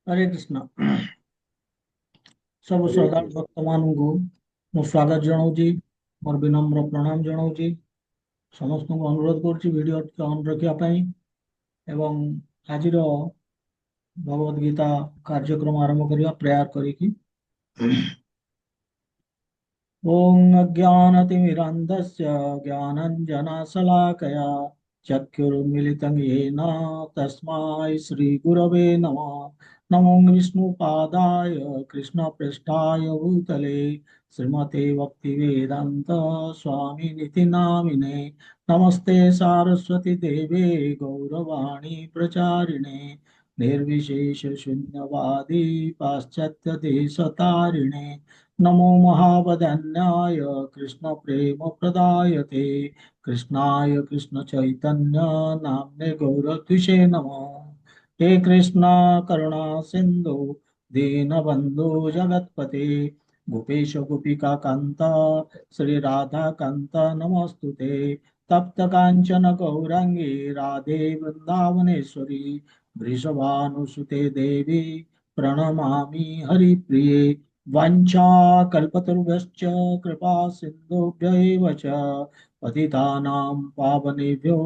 हरे कृष्ण। सब हरे श्रद्धा कृष्ण। भक्त मानू मु स्वागत जनाऊँगी मोर विनम्र प्रणाम जनाऊँगी। समस्त को अनुरोध करुच्ची वीडियो ऑन रखिया पाई एवं आजिर भगवद गीता कार्यक्रम आरंभ करिया प्रेयर करिकी। ओम अज्ञानतिमिरान्धस्य ज्ञानञ्जनशलाकया चक्षुरुन्मीलितं येन तस्मै श्रीगुरवे नमः। नमो विष्णुपादाय कृष्णपृष्ठाय भूतले श्रीमते भक्तिवेदान्त स्वामिनिति नामिने। नमस्ते सारस्वती देवे गौरवाणी प्रचारिणे निर्विशेष शून्यवादी पाश्चात्य देशतारिणे। नमो महावदन्याय कृष्ण प्रेम प्रदायते कृष्णाय कृष्ण चैतन्य नाम्ने गौरद्विषे नमः। हे कृष्ण करुणा सिंधु दीनबंधु जगत्पते गोपेश गोपिका कांत श्री राधा कांत नमस्तुते। तप्त कांचन गौरांगी राधे वृंदावनेश्वरी वृषभानुसुते देवी प्रणमामि हरिप्रिये। वाञ्छाकल्पतरुभ्यश्च कृपा सिन्धुभ्य एव च पतितानां पावनेभ्यो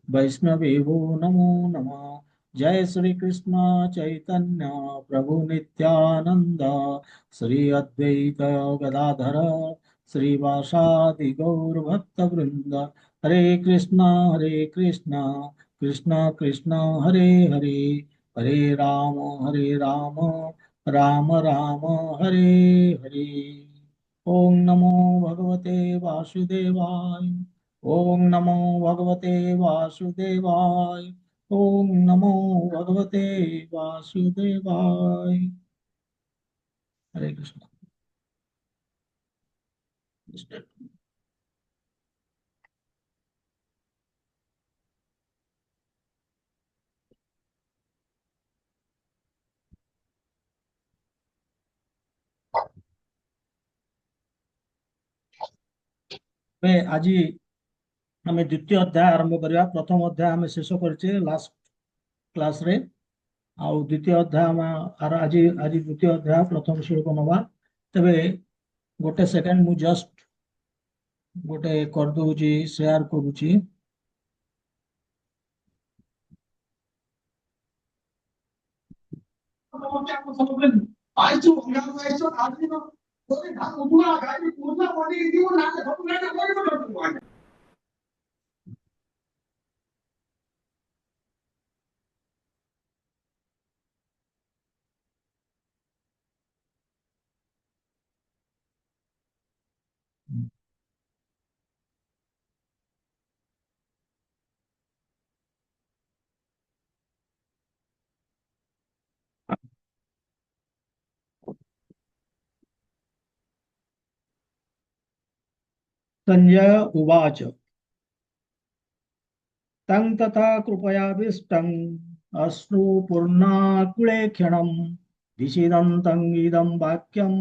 वैष्णवेभ्यो नमो नमः। जय श्री कृष्ण चैतन्य प्रभु नित्यानंद श्री अद्वैत गदाधर श्रीवासादि गौर भक्त वृंद। हरे कृष्ण कृष्ण कृष्ण हरे हरे हरे हरे राम राम राम हरे हरे। ओम नमो भगवते वासुदेवाय। ओम नमो भगवते वासुदेवाय। ओम नमो भगवते वासुदेवाय। हरे कृष्ण। आज आम द्वितीय अध्याय आरंभ करवा। प्रथम अध्याय आम शेष करचे लास्ट क्लास रे। आउ द्वितीय अध्याय आज आज द्वितीय अध्याय प्रथम श्लोक नवा। तेबे गोटे सेकेंड मु जस्ट गोटे कर दूची शेयर करूची। संजय उवाच तं तथा कृपयाविष्टम् अश्रुपूर्णाकुले क्षणम् विषीदन्तम् इदं वाक्यम्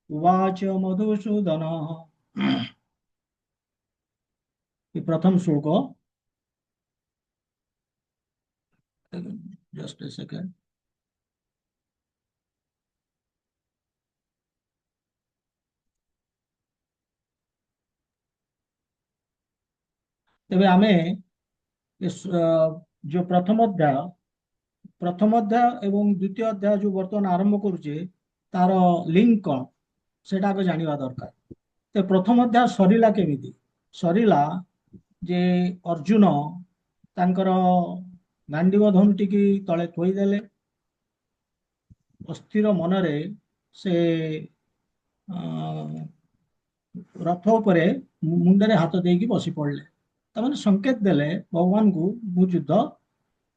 उवाच मधुसूदनः। ये प्रथम श्लोक। Just a second. तेबे आमे जो प्रथम अध्याय एवं द्वितीय अध्याय जो वर्तमान आरंभ करुचे तार लिंक कौन सेटा को जानिबा दरकार। तो प्रथम अध्याय सरिला केमिति सरिला जे अर्जुन तांकर गांडीव धनुटी की तले थोईदेले अस्थिर मनरे से रथ उपरे मुंडरे हाथ देकी बसी पड़ले। तमाने संकेत देले भगवान को मु युद्ध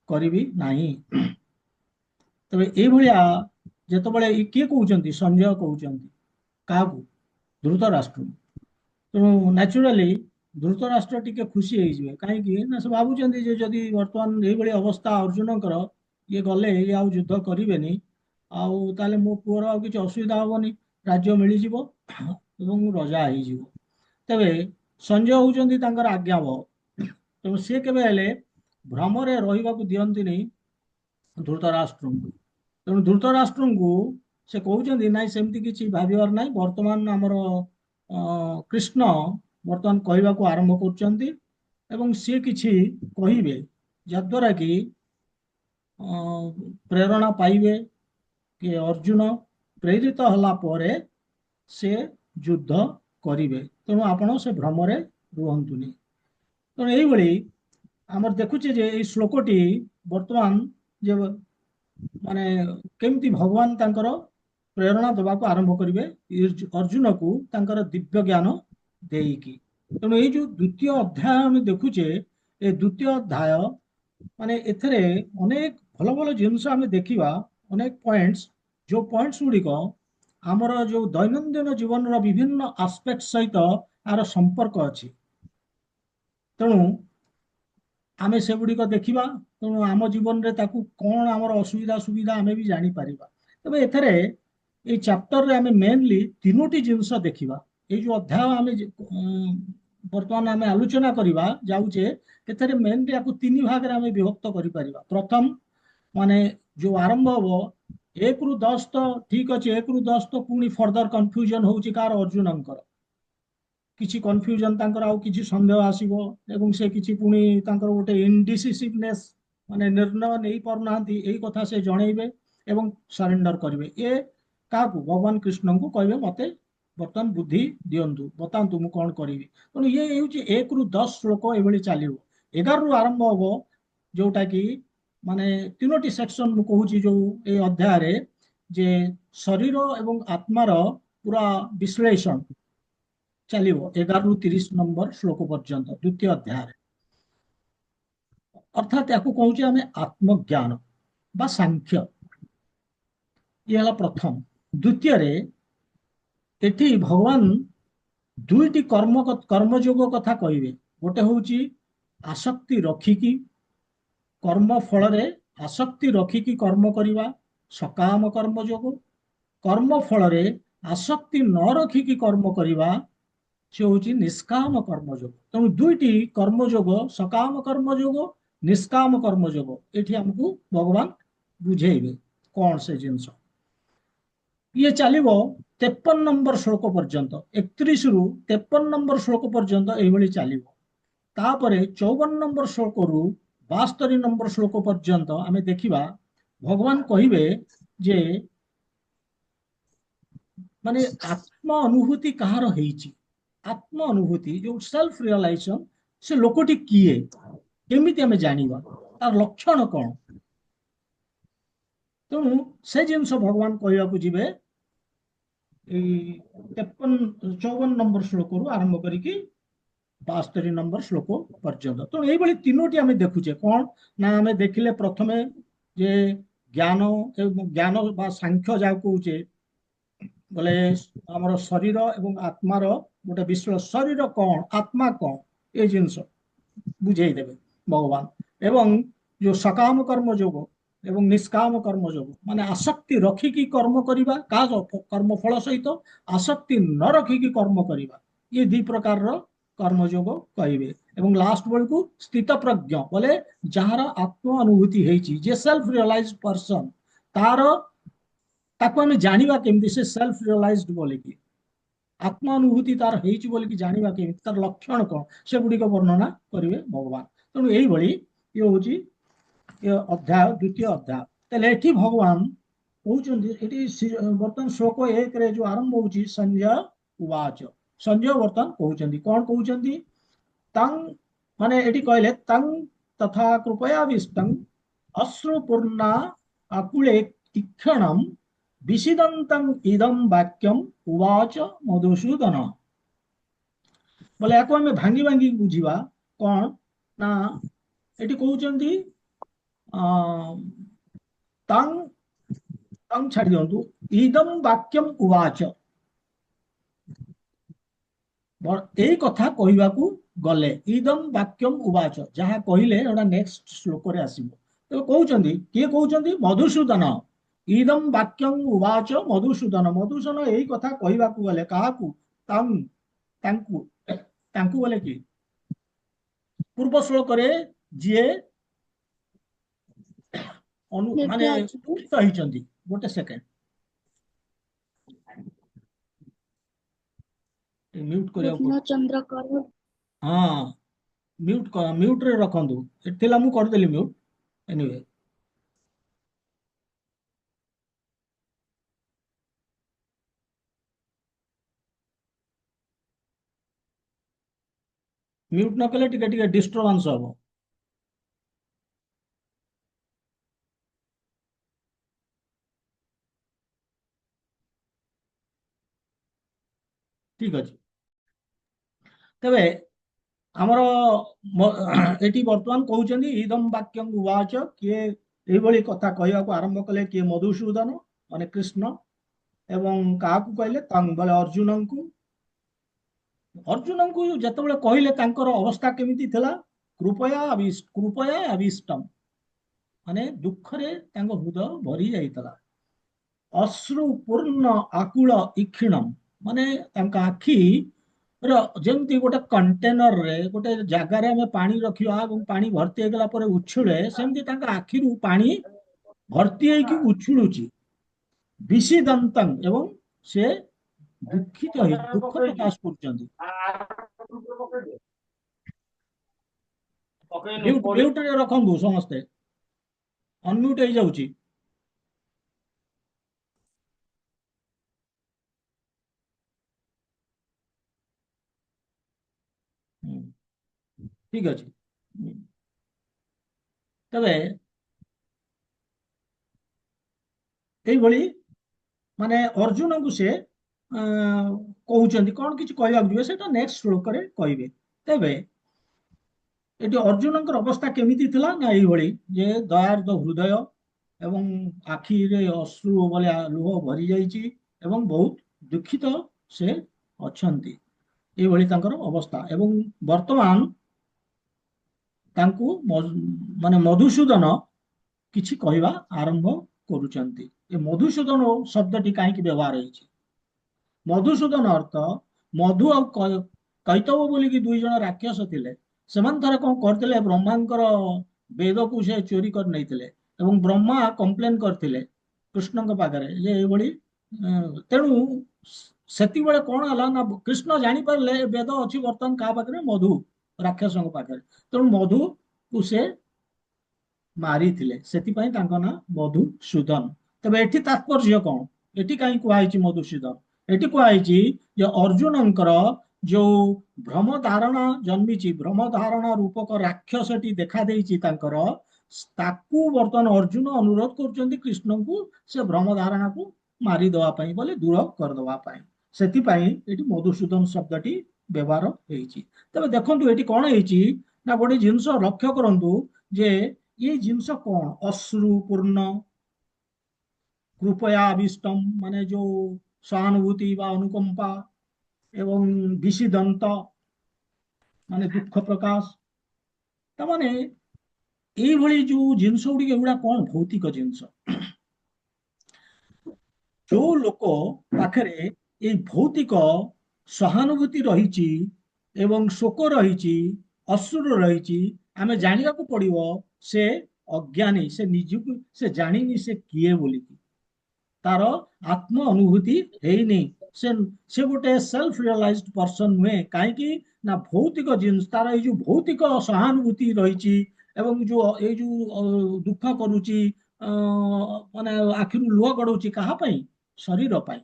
करिबी नाही। तबे ए भलिया जेतबेले किए कहउचंती संजय कहउचंती काहू धृतराष्ट्र। तेणु न्याचुराली धृतराष्ट्र टिके खुशी होइजिवे काहेकि ना से भाबुचंती जे जदि वर्तमान एई भली अवस्था अर्जुनकर ये गले ये आउ युद्ध करिवेनी आउ ताले मो पुअर आउ किछि असुविधा हबनी राज्य मिलिजिवो एवं रजा होइजिवो। तेबे संजय होउचंती तांकर आज्ञावह। तेणु से केबे हेले भ्रमरे रहिबाकू दियंतिनी धृतराष्ट्रଙ୍କୁ। ତେଣୁ ଧୃତରାଷ୍ଟ୍ରଙ୍କୁ ସେ କହୁଛନ୍ତି ନାଇଁ ସେମିତି କିଛି ଭାବିବାର ନାହିଁ। ବର୍ତ୍ତମାନ ଆମର କୃଷ୍ଣ ବର୍ତ୍ତମାନ କହିବାକୁ ଆରମ୍ଭ କରୁଛନ୍ତି ଏବଂ ସିଏ କିଛି କହିବେ ଯାଦ୍ୱାରା କି ପ୍ରେରଣା ପାଇବେ କି ଅର୍ଜୁନ ପ୍ରେରିତ ହେଲା ପରେ ସେ ଯୁଦ୍ଧ କରିବେ। ତେଣୁ ଆପଣ ସେ ଭ୍ରମରେ ରୁହନ୍ତୁନି। ତେଣୁ ଏଇଭଳି ଆମର ଦେଖୁଛେ ଯେ ଏଇ ଶ୍ଲୋକଟି ବର୍ତ୍ତମାନ ଯେ ମାନେ କେମିତି ଭଗବାନ ତାଙ୍କର ପ୍ରେରଣା ଦେବାକୁ ଆରମ୍ଭ କରିବେ ଅର୍ଜୁନକୁ ତାଙ୍କର ଦିବ୍ୟ ଜ୍ଞାନ ଦେଇକି। ତେଣୁ ଏଇ ଯୋଉ ଦ୍ୱିତୀୟ ଅଧ୍ୟାୟ ଆମେ ଦେଖୁଛେ, ଏ ଦ୍ୱିତୀୟ ଅଧ୍ୟାୟ ମାନେ ଏଥିରେ ଅନେକ ଭଲ ଭଲ ଜିନିଷ ଆମେ ଦେଖିବା, ଅନେକ ପଏଣ୍ଟସ୍, ଯୋଉ ପଏଣ୍ଟସ୍ ଗୁଡ଼ିକ ଆମର ଯୋଉ ଦୈନନ୍ଦିନ ଜୀବନର ବିଭିନ୍ନ ଆସ୍ପେକ୍ଟ ସହିତ ଆର ସମ୍ପର୍କ ଅଛି। ତେଣୁ ଆମେ ସେଗୁଡ଼ିକ ଦେଖିବା। ତେଣୁ ଆମ ଜୀବନରେ ତାକୁ କ'ଣ ଆମର ଅସୁବିଧା ସୁବିଧା ଆମେ ବି ଜାଣିପାରିବା। ତେବେ ଏଥିରେ ଏଇ ଚାପ୍ଟରରେ ଆମେ ମେନଲି ତିନୋଟି ଜିନିଷ ଦେଖିବା। ଏଇ ଯୋଉ ଅଧ୍ୟାୟ ଆମେ ବର୍ତ୍ତମାନ ଆମେ ଆଲୋଚନା କରିବା ଯାଉଛେ, ଏଥିରେ ମେନଲି ଆକୁ ତିନି ଭାଗରେ ଆମେ ବିଭକ୍ତ କରିପାରିବା। ପ୍ରଥମ ମାନେ ଯୋଉ ଆରମ୍ଭ ହବ 1 ରୁ 10 ତ ଠିକ ଅଛି, 1 ରୁ 10 ତ ପୁଣି ଫର୍ଦର କନଫ୍ୟୁଜନ ହଉଛି କାହାର, ଅର୍ଜୁନଙ୍କର କିଛି କନଫ୍ୟୁଜନ, ତାଙ୍କର ଆଉ କିଛି ସନ୍ଦେହ ଆସିବ ଏବଂ ସେ କିଛି ପୁଣି ତାଙ୍କର ଗୋଟେ ଇନଡିସିସିଭନେସ୍ ମାନେ ନିର୍ଣ୍ଣୟ ନେଇ ପାରୁନାହାନ୍ତି, ଏଇ କଥା ସେ ଜଣେଇବେ ଏବଂ ସରେଣ୍ଡର କରିବେ। ଏ କାହାକୁ? ଭଗବାନ କୃଷ୍ଣଙ୍କୁ କହିବେ ମତେ ବର୍ତ୍ତମାନ ବୁଦ୍ଧି ଦିଅନ୍ତୁ, ବତାନ୍ତୁ ମୁଁ କ'ଣ କରିବି। ତେଣୁ ଇଏ ହେଉଛି 1 ରୁ 10 ଶ୍ଲୋକ ଏଭଳି ଚାଲିବ। 11 ରୁ ଆରମ୍ଭ ହବ ଯୋଉଟା କି ମାନେ ତିନୋଟି ସେକ୍ସନ ମୁଁ କହୁଛି ଯୋଉ ଏଇ ଅଧ୍ୟାୟରେ, ଯେ ଶରୀର ଏବଂ ଆତ୍ମାର ପୁରା ବିଶ୍ଳେଷଣ ଚାଲିବ 11 ରୁ 30 ନମ୍ବର ଶ୍ଲୋକ ପର୍ଯ୍ୟନ୍ତ ଦ୍ୱିତୀୟ ଅଧ୍ୟାୟରେ। ଅର୍ଥାତ୍ ୟାକୁ କହୁଛେ ଆମେ ଆତ୍ମଜ୍ଞାନ ବା ସାଂଖ୍ୟ। ଇଏ ହେଲା ପ୍ରଥମ। ଦ୍ୱିତୀୟରେ ଏଠି ଭଗବାନ ଦୁଇଟି କର୍ମଯୋଗ କଥା କହିବେ। ଗୋଟେ ହଉଛି ଆସକ୍ତି ରଖିକି, କର୍ମ ଫଳରେ ଆସକ୍ତି ରଖିକି କର୍ମ କରିବା, ସକାମ କର୍ମଯୋଗ। କର୍ମ ଫଳରେ ଆସକ୍ତି ନ ରଖିକି କର୍ମ କରିବା, ସେ ହଉଛି ନିଷ୍କାମ କର୍ମଯୋଗ। ତେଣୁ ଦୁଇଟି କର୍ମଯୋଗ, ସକାମ କର୍ମଯୋଗ, ନିଷ୍କାମ କର୍ମଯୋଗ, ଏଠି ଆମକୁ ଭଗବାନ ବୁଝେଇବେ କ'ଣ ସେ ଜିନିଷ। ଇଏ ଚାଲିବ 53 ନମ୍ବର ଶ୍ଲୋକ ପର୍ଯ୍ୟନ୍ତ, 31 ରୁ 53 ନମ୍ବର ଶ୍ଲୋକ ପର୍ଯ୍ୟନ୍ତ ଏଇଭଳି ଚାଲିବ। ତାପରେ 54 ନମ୍ବର ଶ୍ଲୋକରୁ 72 ନମ୍ବର ଶ୍ଲୋକ ପର୍ଯ୍ୟନ୍ତ ଆମେ ଦେଖିବା ଭଗବାନ କହିବେ ଯେ ମାନେ ଆତ୍ମ ଅନୁଭୂତି କାହାର ହେଇଛି, ଆତ୍ମ ଅନୁଭୂତି ଯୋଉ ସେଲ୍ଫ ରିଅଲାଇଜେସନ, ସେ ଲୋକଟି କିଏ, କେମିତି ଆମେ ଜାଣିବା, ତାର ଲକ୍ଷଣ କ'ଣ। ତେଣୁ ସେ ଜିନିଷ ଭଗବାନ କହିବାକୁ ଯିବେ ଏଇ 54 ନମ୍ବର ଶ୍ଲୋକରୁ ଆରମ୍ଭ କରିକି 72 ନମ୍ବର ଶ୍ଲୋକ ପର୍ଯ୍ୟନ୍ତ। ତେଣୁ ଏଇଭଳି ତିନୋଟି ଆମେ ଦେଖୁଛେ। କ'ଣ ନା ଆମେ ଦେଖିଲେ ପ୍ରଥମେ ଯେ ଜ୍ଞାନ ଜ୍ଞାନ ବା ସାଂଖ୍ୟ ଯାହାକୁ କହୁଛେ, ବୋଲେ ଆମର ଶରୀର ଏବଂ ଆତ୍ମାର ଗୋଟେ ବିଶ୍ଳେଷଣ, ଶରୀର କ'ଣ ଆତ୍ମା କ'ଣ ଏ ଜିନିଷ ବୁଝେଇଦେବେ ଭଗବାନ। ଏବଂ ଯୋଉ ସକାମ କର୍ମ ଯୋଗ ଏବଂ ନିଷ୍କାମ କର୍ମ ଯୋଗ, ମାନେ ଆସକ୍ତି ରଖିକି କର୍ମ କରିବା କାହା କର୍ମଫଳ ସହିତ, ଆସକ୍ତି ନ ରଖିକି କର୍ମ କରିବା, ଇଏ ଦି ପ୍ରକାରର କର୍ମଯୋଗ କହିବେ। ଏବଂ ଲାଷ୍ଟ ବେଳକୁ ସ୍ଥିତ ପ୍ରଜ୍ଞ, ବୋଲେ ଯାହାର ଆତ୍ମ ଅନୁଭୂତି ହେଇଛି, ଯେ ସେଲ୍ଫ ରିଅଲାଇଜ ପର୍ସନ, ତାର ତାକୁ ଆମେ ଜାଣିବା କେମିତି ସେ ସେଲ୍ଫ ରିଅଲାଇଜ୍ଡ ବୋଲିକି, ଆତ୍ମ ଅନୁଭୂତି ତାର ହେଇଛି ବୋଲିକି ଜାଣିବା କେମିତି, ତାର ଲକ୍ଷଣ କ'ଣ, ସେଗୁଡ଼ିକ ବର୍ଣ୍ଣନା କରିବେ ଭଗବାନ। ତେଣୁ ଏଇଭଳି ଇଏ ହଉଛି ଅଧ୍ୟାୟ, ଦ୍ୱିତୀୟ ଅଧ୍ୟାୟ। ତାହେଲେ ଏଠି ଭଗବାନ କହୁଛନ୍ତି, ଏଠି ବର୍ତ୍ତମାନ ଶ୍ଲୋକ 1ରେ ଯୋଉ ଆରମ୍ଭ ହଉଛି ସଞ୍ଜୟ ଉବାଚ, ସଞ୍ଜୟ ବର୍ତ୍ତମାନ କହୁଛନ୍ତି କ'ଣ କହୁଛନ୍ତି, ତାଂ ମାନେ ଏଠି କହିଲେ ତାଂ ତଥା କୃପୟାବିଷ୍ଟଂ ଅଶ୍ରୁପୂର୍ଣ୍ଣା ଆକୁଳେ ତୀକ୍ଷଣମ୍ ବିଷିଦନ୍ତଂ ଇଦಂ ବାକ୍ୟମ୍ ଉବାଚ ମଧୁସୂଦନ। ବୋଲେ ୟାକୁ ଆମେ ଭାଙ୍ଗି ଭାଙ୍ଗି ବୁଝିବା। କ'ଣ ନା ଏଠି କହୁଛନ୍ତି ତାଂ ତାଂ ଛାଡ଼ି ଦିଅନ୍ତୁ, ଇଦಂ ବାକ୍ୟମ୍ ଉବାଚ, ଏଇ କଥା କହିବାକୁ ଗଲେ, ଇଦମ୍ ବାକ୍ୟମ୍ ଉବାଚ, ଯାହା କହିଲେ ଏଟା ନେକ୍ସଟ ଶ୍ଲୋକରେ ଆସିବ। ତେବେ କହୁଛନ୍ତି, କିଏ କହୁଛନ୍ତି, ମଧୁସୂଦନ। ଇଦମ୍ ବାକ୍ୟମ୍ ଉବାଚ ମଧୁସୂଦନ, ମଧୁସୂଦନ ଏଇ କଥା କହିବାକୁ ଗଲେ କାହାକୁ, ତାଙ୍କୁ ତାଙ୍କୁ ବୋଲେ କି ପୂର୍ବ ଶ୍ଲୋକରେ ଯିଏ ମାନେ ଦୁଃଖିତ ହେଇଛନ୍ତି, गोटे सेकेंड म्यूट करिया चंद्र कर हाँ म्यूट रे रखंतु एथिला मु कर देली म्यूट एनीवे म्यूट न कले टिके टिके डिस्टर्बेंस हबो ठीक अछि तबे ଆମର ଏଠି ବର୍ତ୍ତମାନ କହୁଛନ୍ତି ଇଦମ ବାକ୍ୟଂ ଉବାଚ କିଏ ଏଇଭଳି କଥା କହିବାକୁ ଆରମ୍ଭ କଲେ କିଏ ମଧୁସୂଦନ ମାନେ କୃଷ୍ଣ ଏବଂ କାହାକୁ କହିଲେ ବୋଲେ ଅର୍ଜୁନଙ୍କୁ ଅର୍ଜୁନଙ୍କୁ ଯେତେବେଳେ କହିଲେ ତାଙ୍କର ଅବସ୍ଥା କେମିତି ଥିଲା କୃପୟା ଆବିଷ୍ଟମ ମାନେ ଦୁଃଖରେ ତାଙ୍କ ହୃଦୟ ଭରି ଯାଇଥିଲା ଅଶ୍ରୁ ପୂର୍ଣ୍ଣ ଆକୁଳ ଇକ୍ଷିଣମ ମାନେ ତାଙ୍କ ଆଖି ଯେମିତି ଗୋଟେ କଣ୍ଟେନରରେ ଗୋଟେ ଜାଗାରେ ଆମେ ପାଣି ରଖିବା ଏବଂ ପାଣି ଭର୍ତ୍ତି ହେଇଗଲା ପରେ ଉଛୁଳେ ସେମିତି ତାଙ୍କ ଆଖିରୁ ପାଣି ଭର୍ତ୍ତି ହେଇକି ଉଛୁଳୁଛି ବିଷିଦନ୍ତଂ ଏବଂ ସେ ଦୁଃଖିତ ହେଇ ଦୁଃଖ ପ୍ରକାଶ କରୁଛନ୍ତି ମ୍ୟୁଟରେ ରଖନ୍ତୁ ସମସ୍ତେ ଅନମ୍ୟୁଟ ହେଇଯାଉଛି ଠିକ ଅଛି ତେବେ ଏଇଭଳି ମାନେ ଅର୍ଜୁନଙ୍କୁ ସେ କହୁଛନ୍ତି କଣ କିଛି କହିବାକୁ ଯିବେ ସେଟା ନେକ୍ସଟ ଶ୍ଲୋକରେ କହିବେ ତେବେ ଏଠି ଅର୍ଜୁନଙ୍କର ଅବସ୍ଥା କେମିତି ଥିଲା ନା ଏଇଭଳି ଯେ ଦୟାର୍ଦ୍ଦ ହୃଦୟ ଏବଂ ଆଖିରେ ଅଶ୍ରୁ ଭଳିଆ ଲୁହ ଭରି ଯାଇଛି ଏବଂ ବହୁତ ଦୁଃଖିତ ସେ ଅଛନ୍ତି ଏଇଭଳି ତାଙ୍କର ଅବସ୍ଥା ଏବଂ ବର୍ତ୍ତମାନ ତାଙ୍କୁ ମାନେ ମଧୁସୂଦନ କିଛି କହିବା ଆରମ୍ଭ କରୁଛନ୍ତି ଏ ମଧୁସୂଦନ ଶବ୍ଦଟି କାହିଁକି ବ୍ୟବହାର ହେଇଛି ମଧୁସୂଦନ ଅର୍ଥ ମଧୁ ଆଉ କୈତବ ବୋଲିକି ଦୁଇ ଜଣ ରାକ୍ଷସ ଥିଲେ ସେମାନେ ଥରେ କଣ କରିଥିଲେ ବ୍ରହ୍ମାଙ୍କର ବେଦକୁ ସେ ଚୋରି କରି ନେଇଥିଲେ ଏବଂ ବ୍ରହ୍ମା କମ୍ପ୍ଲେନ କରିଥିଲେ କୃଷ୍ଣଙ୍କ ପାଖରେ ଯେ ଏଇଭଳି ତେଣୁ ସେତିକିବେଳେ କଣ ହେଲା ନା କୃଷ୍ଣ ଜାଣିପାରିଲେ ବେଦ ଅଛି ବର୍ତ୍ତମାନ କାହା ପାଖରେ ମଧୁ ରାକ୍ଷସଙ୍କ ପାଖରେ ତେଣୁ ମଧୁକୁ ସେ ମାରିଥିଲେ ସେଥିପାଇଁ ତାଙ୍କ ନାଁ ମଧୁସୂଦନ ତେବେ ଏଠି ତାତ୍ପର୍ଯ୍ୟ କଣ ଏଠି କାହିଁ କୁହାଯାଇଛି ମଧୁସୂଦନ ଏଠି କୁହାଯାଇଛି ଯେ ଅର୍ଜୁନଙ୍କର ଯୋଉ ଭ୍ରମ ଧାରଣା ଜନ୍ମିଛି ଭ୍ରମ ଧାରଣା ରୂପକ ରାକ୍ଷସଟି ଦେଖା ଦେଇଛି ତାଙ୍କର ତାକୁ ବର୍ତ୍ତମାନ ଅର୍ଜୁନ ଅନୁରୋଧ କରୁଛନ୍ତି କୃଷ୍ଣଙ୍କୁ ସେ ଭ୍ରମ ଧାରଣାକୁ ମାରିଦେବା ପାଇଁ ବୋଲେ ଦୂର କରିଦେବା ପାଇଁ ସେଥିପାଇଁ ଏଠି ମଧୁସୂଦନ ଶବ୍ଦଟି ବ୍ୟବହାର ହେଇଛି ତେବେ ଦେଖନ୍ତୁ ଏଠି କଣ ହେଇଛି ନା ଗୋଟେ ଜିନିଷ ଲକ୍ଷ୍ୟ କରନ୍ତୁ ଯେ ये जिनस कौन अश्रुपूर्ण कृपया अभिष्टम माने जो सहानुभूति बा अनुकंपा एवं विषिदंत माने दुख प्रकाश तामाने এইভଳି ଯୋଉ ଜିନିଷ ଗୁଡ଼ିକ ଏଗୁଡ଼ା କଣ ଭୌତିକ ଜିନିଷ ଯୋଉ ଲୋକ ପାଖରେ ଏଇ ଭୌତିକ ସହାନୁଭୂତି ରହିଛି ଏବଂ ଶୋକ ରହିଛି ଅଶ୍ରୁ ରହିଛି ଆମେ ଜାଣିବାକୁ ପଡିବ ସେ ଅଜ୍ଞାନୀ ସେ ନିଜକୁ ସେ ଜାଣିନି ସେ କିଏ ବୋଲିକି ତାର ଆତ୍ମ ଅନୁଭୂତି ହେଇନି ସେ ସେ ଗୋଟେ ସେଲ୍ଫ ରିଅଲାଇଜ୍ଡ ପର୍ସନ ନୁହେଁ କାହିଁକି ନା ଭୌତିକ ଜିନିଷ ତାର ଏଇ ଯୋଉ ଭୌତିକ ସହାନୁଭୂତି ରହିଛି ଏବଂ ଯୋଉ ଏଇ ଯୋଉ ଦୁଃଖ କରୁଛି ମାନେ ଆଖିରୁ ଲୁହ ଗଡୁଛି କାହା ପାଇଁ ଶରୀର ପାଇଁ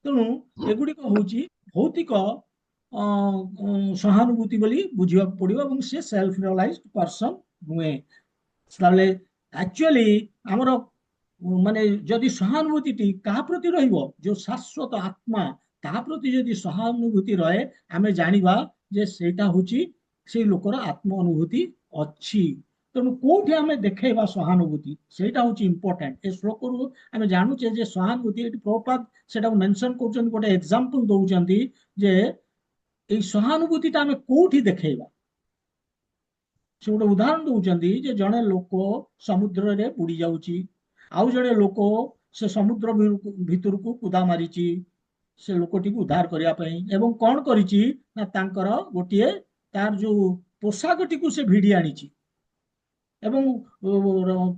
ତେଣୁ ଏଗୁଡିକ ହଉଛି ଭୌତିକ ସହାନୁଭୂତି ବୋଲି ବୁଝିବାକୁ ପଡିବ ଏବଂ ସେ ସେଲ୍ଫ ରିଅଲାଇଜ୍ଡ ପର୍ସନ ନୁହେଁ ତାହେଲେ ଆକ୍ଚୁଆଲି ଆମର ମାନେ ଯଦି ସହାନୁଭୂତିଟି କାହା ପ୍ରତି ରହିବ ଯୋଉ ଶାଶ୍ୱତ ଆତ୍ମା ତାହା ପ୍ରତି ଯଦି ସହାନୁଭୂତି ରହେ ଆମେ ଜାଣିବା ଯେ ସେଇଟା ହଉଛି ସେଇ ଲୋକର ଆତ୍ମ ଅନୁଭୂତି ଅଛି ତେଣୁ କୋଉଠି ଆମେ ଦେଖେଇବା ସହାନୁଭୂତି ସେଇଟା ହଉଛି ଇମ୍ପୋର୍ଟାଣ୍ଟ ଏ ଶ୍ଲୋକରୁ ଆମେ ଜାଣୁଛେ ଯେ ସହାନୁଭୂତି ଏଠି ପ୍ରଭୁପାଦ ସେଟାକୁ ମେନସନ କରୁଛନ୍ତି ଗୋଟେ ଏକ୍ସାମ୍ପଲ ଦଉଛନ୍ତି ଯେ ଏଇ ସହାନୁଭୂତିଟା ଆମେ କୋଉଠି ଦେଖେଇବା ସେ ଗୋଟେ ଉଦାହରଣ ଦଉଛନ୍ତି ଯେ ଜଣେ ଲୋକ ସମୁଦ୍ରରେ ବୁଡି ଯାଉଛି ଆଉ ଜଣେ ଲୋକ ସେ ସମୁଦ୍ର ଭିତରକୁ କୁଦା ମାରିଛି ସେ ଲୋକଟିକୁ ଉଦ୍ଧାର କରିବା ପାଇଁ ଏବଂ କଣ କରିଛି ନା ତାଙ୍କର ଗୋଟିଏ ତାର ଯୋଉ ପୋଷାକଟିକୁ ସେ ଭିଡି ଆଣିଛି ଏବଂ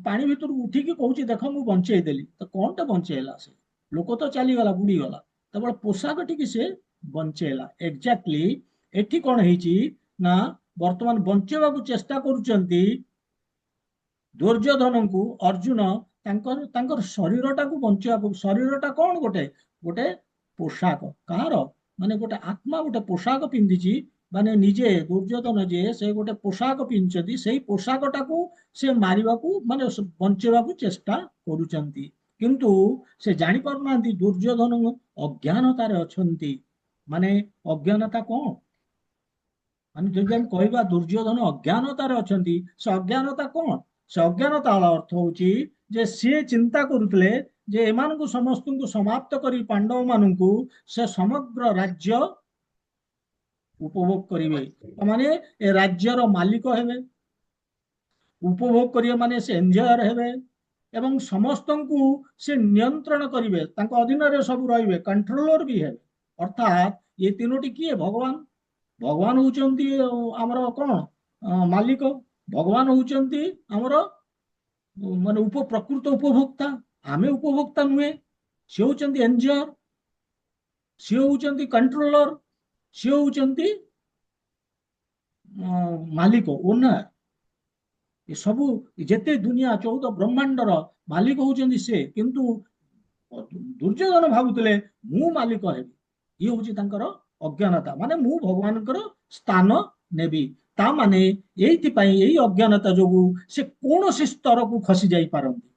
ପାଣି ଭିତରୁ ଉଠିକି କହୁଛି ଦେଖ ମୁଁ ବଞ୍ଚେଇ ଦେଲି। ତ କଣଟା ବଞ୍ଚେଇଲା? ସେ ଲୋକ ତ ଚାଲିଗଲା, ବୁଡିଗଲା, କେବଳ ପୋଷାକ ଟିକେ ସେ ବଞ୍ଚେଇଲା। ଏକ୍ଜାକ୍ଟଲି ଏଠି କଣ ହେଇଛି ନା ବର୍ତ୍ତମାନ ବଞ୍ଚେଇବାକୁ ଚେଷ୍ଟା କରୁଛନ୍ତି ଦୁର୍ଯ୍ୟୋଧନଙ୍କୁ ଅର୍ଜୁନ। ତାଙ୍କର ତାଙ୍କର ଶରୀରଟାକୁ ବଞ୍ଚେଇବାକୁ, ଶରୀରଟା କଣ? ଗୋଟେ ଗୋଟେ ପୋଷାକ କାହାର? ମାନେ ଗୋଟେ ଆତ୍ମା ଗୋଟେ ପୋଷାକ ପିନ୍ଧିଛି। ମାନେ ନିଜେ ଦୁର୍ଯ୍ୟୋଧନ ଯିଏ, ସେ ଗୋଟେ ପୋଷାକ ପିନ୍ଧିଛନ୍ତି, ସେଇ ପୋଷାକଟାକୁ ସେ ମାରିବାକୁ ମାନେ ବଞ୍ଚେଇବାକୁ ଚେଷ୍ଟା କରୁଛନ୍ତି। କିନ୍ତୁ ସେ ଜାଣିପାରୁନାହାନ୍ତି ଦୁର୍ଯ୍ୟୋଧନ ଅଜ୍ଞାନତାରେ ଅଛନ୍ତି। ମାନେ ଅଜ୍ଞାନତା କଣ? ମାନେ ଯଦି ଆମେ କହିବା ଦୁର୍ଯ୍ୟୋଧନ ଅଜ୍ଞାନତାରେ ଅଛନ୍ତି, ସେ ଅଜ୍ଞାନତା କଣ? ସେ ଅଜ୍ଞାନତାର ଅର୍ଥ ହଉଛି ଯେ ସିଏ ଚିନ୍ତା କରୁଥିଲେ ଯେ ଏମାନଙ୍କୁ ସମସ୍ତଙ୍କୁ ସମାପ୍ତ କରି ପାଣ୍ଡବ ମାନଙ୍କୁ ସେ ସମଗ୍ର ରାଜ୍ୟ ଉପଭୋଗ କରିବେ। ମାନେ ଏ ରାଜ୍ୟର ମାଲିକ ହେବେ, ଉପଭୋଗ କରିବେ, ମାନେ ସେ ଏଞ୍ଜୟର ହେବେ ଏବଂ ସମସ୍ତଙ୍କୁ ସେ ନିୟନ୍ତ୍ରଣ କରିବେ, ତାଙ୍କ ଅଧୀନରେ ସବୁ ରହିବେ, କଣ୍ଟ୍ରୋଲର ବି ହେବେ। ଅର୍ଥାତ୍ ଏ ତିନୋଟି କିଏ? ଭଗବାନ। ଭଗବାନ ହଉଛନ୍ତି ଆମର କଣ? ମାଲିକ। ଭଗବାନ ହଉଛନ୍ତି ଆମର ମାନେ ପ୍ରକୃତ ଉପଭୋକ୍ତା। ଆମେ ଉପଭୋକ୍ତା ନୁହେଁ। ସେ ହଉଛନ୍ତି ଏଞ୍ଜୟର, ସିଏ ହଉଛନ୍ତି କଣ୍ଟ୍ରୋଲର, ସିଏ ହଉଛନ୍ତି ମାଲିକ, ଓନର। ଏସବୁ ଯେତେ ଦୁନିଆ 14 ବ୍ରହ୍ମାଣ୍ଡର ମାଲିକ ହଉଛନ୍ତି ସେ। କିନ୍ତୁ ଦୁର୍ଯ୍ୟୋଧନ ଭାବୁଥିଲେ ମୁଁ ମାଲିକ ହେବି। ଇଏ ହଉଛି ତାଙ୍କର ଅଜ୍ଞାନତା। ମାନେ ମୁଁ ଭଗବାନଙ୍କର ସ୍ଥାନ ନେବି। ତା ମାନେ ଏଇଥିପାଇଁ ଏଇ ଅଜ୍ଞାନତା ଯୋଗୁଁ ସେ କୌଣସି ସ୍ତରକୁ ଖସି ଯାଇ ପାରନ୍ତି।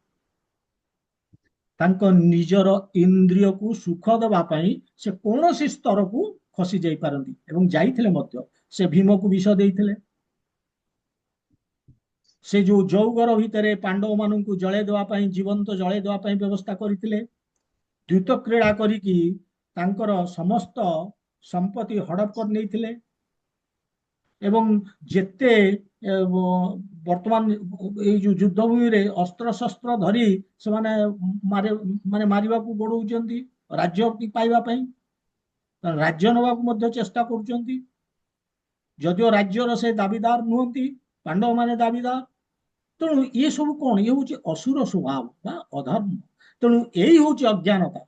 ତାଙ୍କ ନିଜର ଇନ୍ଦ୍ରିୟକୁ ସୁଖ ଦେବା ପାଇଁ ସେ କୌଣସି ସ୍ତରକୁ ଖସି ଯାଇ ପାରନ୍ତି ଏବଂ ଯାଇଥିଲେ ମଧ୍ୟ। ସେ ଭୀମକୁ ବିଷ ଦେଇଥିଲେ। ସେ ଯୋଉ ଯୌଗର ଭିତରେ ପାଣ୍ଡବ ମାନଙ୍କୁ ଜଳେଇ ଦେବା ପାଇଁ, ଜୀବନ୍ତ ଜଳେଇ ଦେବା ପାଇଁ ବ୍ୟବସ୍ଥା କରିଥିଲେ। ଦ୍ୟୁତ କ୍ରୀଡ଼ା କରିକି ତାଙ୍କର ସମସ୍ତ ସମ୍ପତ୍ତି ହଡପ କରି ନେଇଥିଲେ। ଏବଂ ଯେତେ ବର୍ତ୍ତମାନ ଏଇ ଯୋଉ ଯୁଦ୍ଧ ଭୂମିରେ ଅସ୍ତ୍ର ଶସ୍ତ୍ର ଧରି ସେମାନେ ମାନେ ମାରିବାକୁ ଗୋଡଉଛନ୍ତି ରାଜ୍ୟ ପାଇବା ପାଇଁ। ରାଜ୍ୟ ନେବାକୁ ମଧ୍ୟ ଚେଷ୍ଟା କରୁଛନ୍ତି, ଯଦିଓ ରାଜ୍ୟର ସେ ଦାବିଦାର ନୁହନ୍ତି, ପାଣ୍ଡବ ମାନେ ଦାବିଦାର। ତେଣୁ ଇଏ ସବୁ କଣ? ଇଏ ହଉଛି ଅସୁର ସ୍ୱଭାବ ବା ଅଧର୍ମ। ତେଣୁ ଏଇ ହଉଛି ଅଜ୍ଞାନତା।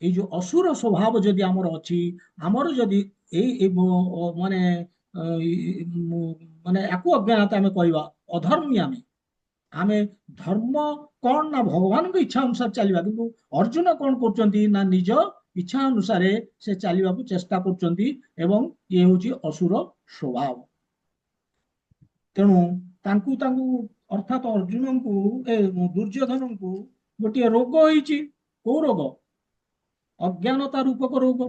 ଏଇ ଯୋଉ ଅସୁର ସ୍ୱଭାବ ଯଦି ଆମର ଅଛି, ଆମର ଯଦି ଏଇ ମାନେ ମାନେ ୟାକୁ ଅଜ୍ଞାନତା ଆମେ କହିବା, ଅଧର୍ମୀ ଆମେ। ଆମେ ଧର୍ମ କଣ ନା ଭଗବାନଙ୍କ ଇଚ୍ଛା ଅନୁସାରେ ଚାଲିବା। କିନ୍ତୁ ଅର୍ଜୁନ କଣ କରୁଛନ୍ତି ନା ନିଜ ଇଚ୍ଛା ଅନୁସାରେ ସେ ଚାଲିବାକୁ ଚେଷ୍ଟା କରୁଛନ୍ତି ଏବଂ ଇଏ ହଉଛି ଅସୁର ସ୍ୱଭାବ। ତେଣୁ ତାଙ୍କୁ ତାଙ୍କୁ ଅର୍ଥାତ ଅର୍ଜୁନଙ୍କୁ ଦୁର୍ଯ୍ୟୋଧନଙ୍କୁ ଗୋଟିଏ ରୋଗ ହେଇଛି। କୋଉ ରୋଗ? ଅଜ୍ଞାନତା ରୂପକ ରୋଗ।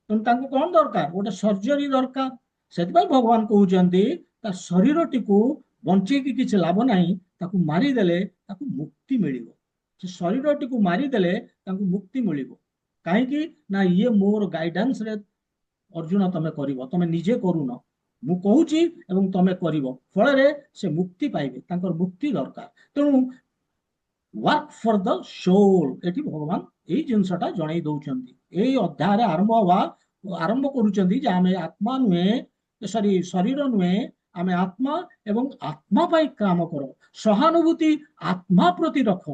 ତେଣୁ ତାଙ୍କୁ କଣ ଦରକାର? ଗୋଟେ ସର୍ଜରୀ ଦରକାର। ସେଥିପାଇଁ ଭଗବାନ କହୁଛନ୍ତି ତା ଶରୀରଟିକୁ ବଞ୍ଚେଇକି କିଛି ଲାଭ ନାହିଁ, ତାକୁ ମାରିଦେଲେ ତାକୁ ମୁକ୍ତି ମିଳିବ। ସେ ଶରୀରଟିକୁ ମାରିଦେଲେ ତାଙ୍କୁ ମୁକ୍ତି ମିଳିବ। କାହିଁକି ନା ଇଏ ମୋର ଗାଇଡାନ୍ସରେ ଅର୍ଜୁନ ତମେ କରିବ, ତମେ ନିଜେ କରୁନ, ମୁଁ କହୁଛି ଏବଂ ତମେ କରିବ। ଫଳରେ ସେ ମୁକ୍ତି ପାଇବେ, ତାଙ୍କର ମୁକ୍ତି ଦରକାର। ତେଣୁ ୱାର୍କ ଫର ଦ ସୋଲ, ଏଠି ଭଗବାନ ଏଇ ଜିନିଷଟା ଜଣେଇ ଦଉଛନ୍ତି। ଏଇ ଅଧ୍ୟାୟରେ ଆରମ୍ଭ କରୁଛନ୍ତି ଯେ ଆମେ ଆତ୍ମା ନୁହେଁ, ସରି ଶରୀର ନୁହେଁ, ଆମେ ଆତ୍ମା ଏବଂ ଆତ୍ମା ପାଇଁ କାମ କର। ସହାନୁଭୂତି ଆତ୍ମା ପ୍ରତି ରଖ,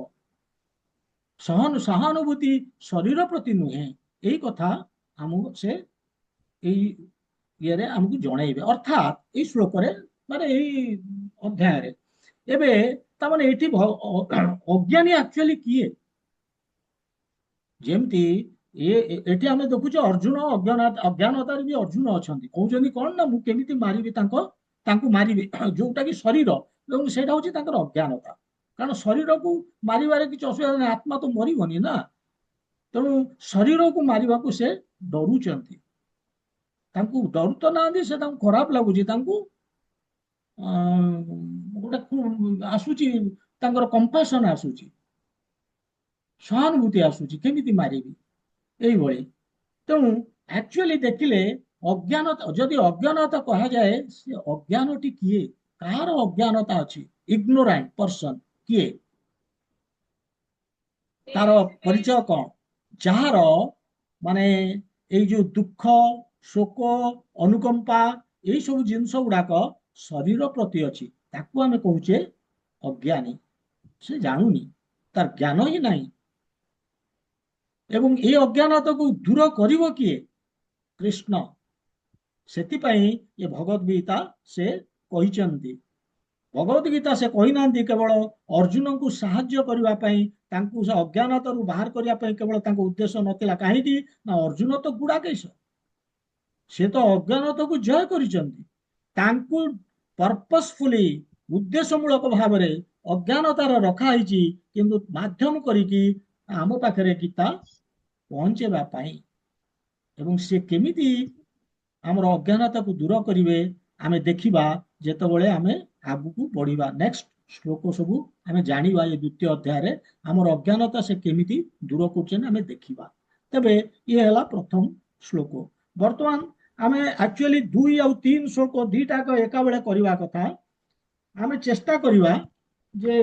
ସହାନୁଭୂତି ଶରୀର ପ୍ରତି ନୁହେଁ। ଏଇ କଥା ଆମକୁ ସେ ଏଇ ଇଏରେ ଆମକୁ ଜଣେଇବେ। ଅର୍ଥାତ୍ ଏଇ ଶ୍ଲୋକରେ ମାନେ ଏଇ ଅଧ୍ୟାୟରେ ଏବେ ତାମାନେ ଏଠି ଅଜ୍ଞାନୀ ଆକ୍ଚୁଆଲି କିଏ? ଯେମିତି ଏଠି ଆମେ ଦେଖୁଛୁ ଅର୍ଜୁନ ଅଜ୍ଞାନତାରେ ବି ଅର୍ଜୁନ ଅଛନ୍ତି। କହୁଛନ୍ତି କଣ ନା ମୁଁ କେମିତି ମାରିବି ତାଙ୍କୁ ମାରିବି, ଯୋଉଟା କି ଶରୀର। ଏବଂ ସେଇଟା ହଉଛି ତାଙ୍କର ଅଜ୍ଞାନତା। କାରଣ ଶରୀରକୁ ମାରିବାରେ କିଛି ଅସୁବିଧା ନାହିଁ, ଆତ୍ମା ତ ମରିବନି ନା। ତେଣୁ ଶରୀରକୁ ମାରିବାକୁ ସେ ଡରୁଛନ୍ତି। ତାଙ୍କୁ ଡରୁ ତ ନାହାନ୍ତି, ସେ ତାଙ୍କୁ ଖରାପ ଲାଗୁଛି। ତାଙ୍କୁ ଗୋଟେ ଆସୁଛି, ତାଙ୍କର କମ୍ପାସନ ଆସୁଛି, ସହାନୁଭୂତି ଆସୁଛି, କେମିତି ମାରିବି ଏଇଭଳି। ତେଣୁ ଆକ୍ଚୁଆଲି ଦେଖିଲେ ଅଜ୍ଞାନତା, ଯଦି ଅଜ୍ଞାନତା କୁହାଯାଏ, ସେ ଅଜ୍ଞାନଟି କିଏ? କାହାର ଅଜ୍ଞାନତା ଅଛି? ଇଗ୍ନୋରାଣ୍ଟ ପର୍ସନ କିଏ? ତାର ପରିଚୟ କଣ? ଯାହାର ମାନେ ଏଇ ଯୋଉ ଦୁଃଖ, ଶୋକ, ଅନୁକମ୍ପା, ଏଇ ସବୁ ଜିନିଷ ଗୁଡାକ ଶରୀର ପ୍ରତି ଅଛି। ତାକୁ ଆମେ କହୁଛେ ଅଜ୍ଞାନୀ। ସେ ଜାଣୁନି, ତାର ଜ୍ଞାନ ହିଁ ନାହିଁ। ଏବଂ ଏ ଅଜ୍ଞାନତାକୁ ଦୂର କରିବ କିଏ? କୃଷ୍ଣ। ସେଥିପାଇଁ ଏ ଭଗବତ ଗୀତା ସେ କହିଛନ୍ତି। ଭଗବତ ଗୀତା ସେ କହିନାହାନ୍ତି କେବଳ ଅର୍ଜୁନଙ୍କୁ ସାହାଯ୍ୟ କରିବା ପାଇଁ, ତାଙ୍କୁ ସେ ଅଜ୍ଞାନତାରୁ ବାହାର କରିବା ପାଇଁ କେବଳ ତାଙ୍କ ଉଦ୍ଦେଶ୍ୟ ନଥିଲା। କାହିଁକି ନା ଅର୍ଜୁନ ତ ଗୁଡାକେଶ, ସେ ତ ଅଜ୍ଞାନତାକୁ ଜୟ କରିଛନ୍ତି। ତାଙ୍କୁ ପର୍ପସଫୁଲି, ଉଦ୍ଦେଶ୍ୟମୂଳକ ଭାବରେ ଅଜ୍ଞାନତାର ରଖାହେଇଛି, କିନ୍ତୁ ମାଧ୍ୟମ କରିକି ଆମ ପାଖରେ ଗୀତା ପହଞ୍ଚେଇବା ପାଇଁ। ଏବଂ ସେ କେମିତି ଆମର ଅଜ୍ଞାନତାକୁ ଦୂର କରିବେ ଆମେ ଦେଖିବା ଯେତେବେଳେ ଆମେ ଆଗକୁ ବଢିବା। ନେକ୍ସଟ ଶ୍ଲୋକ ସବୁ ଆମେ ଜାଣିବା ଏ ଦ୍ୱିତୀୟ ଅଧ୍ୟାୟରେ ଆମର ଅଜ୍ଞାନତା ସେ କେମିତି ଦୂର କରୁଛନ୍ତି ଆମେ ଦେଖିବା। ତେବେ ଇଏ ହେଲା ପ୍ରଥମ ଶ୍ଲୋକ। ବର୍ତ୍ତମାନ ଆମେ ଆକ୍ଚୁଆଲି 2 ଆଉ 3 ଶ୍ଲୋକ ଦିଟାକ ଏକା ବେଳେ କରିବା କଥା। ଆମେ ଚେଷ୍ଟା କରିବା ଯେ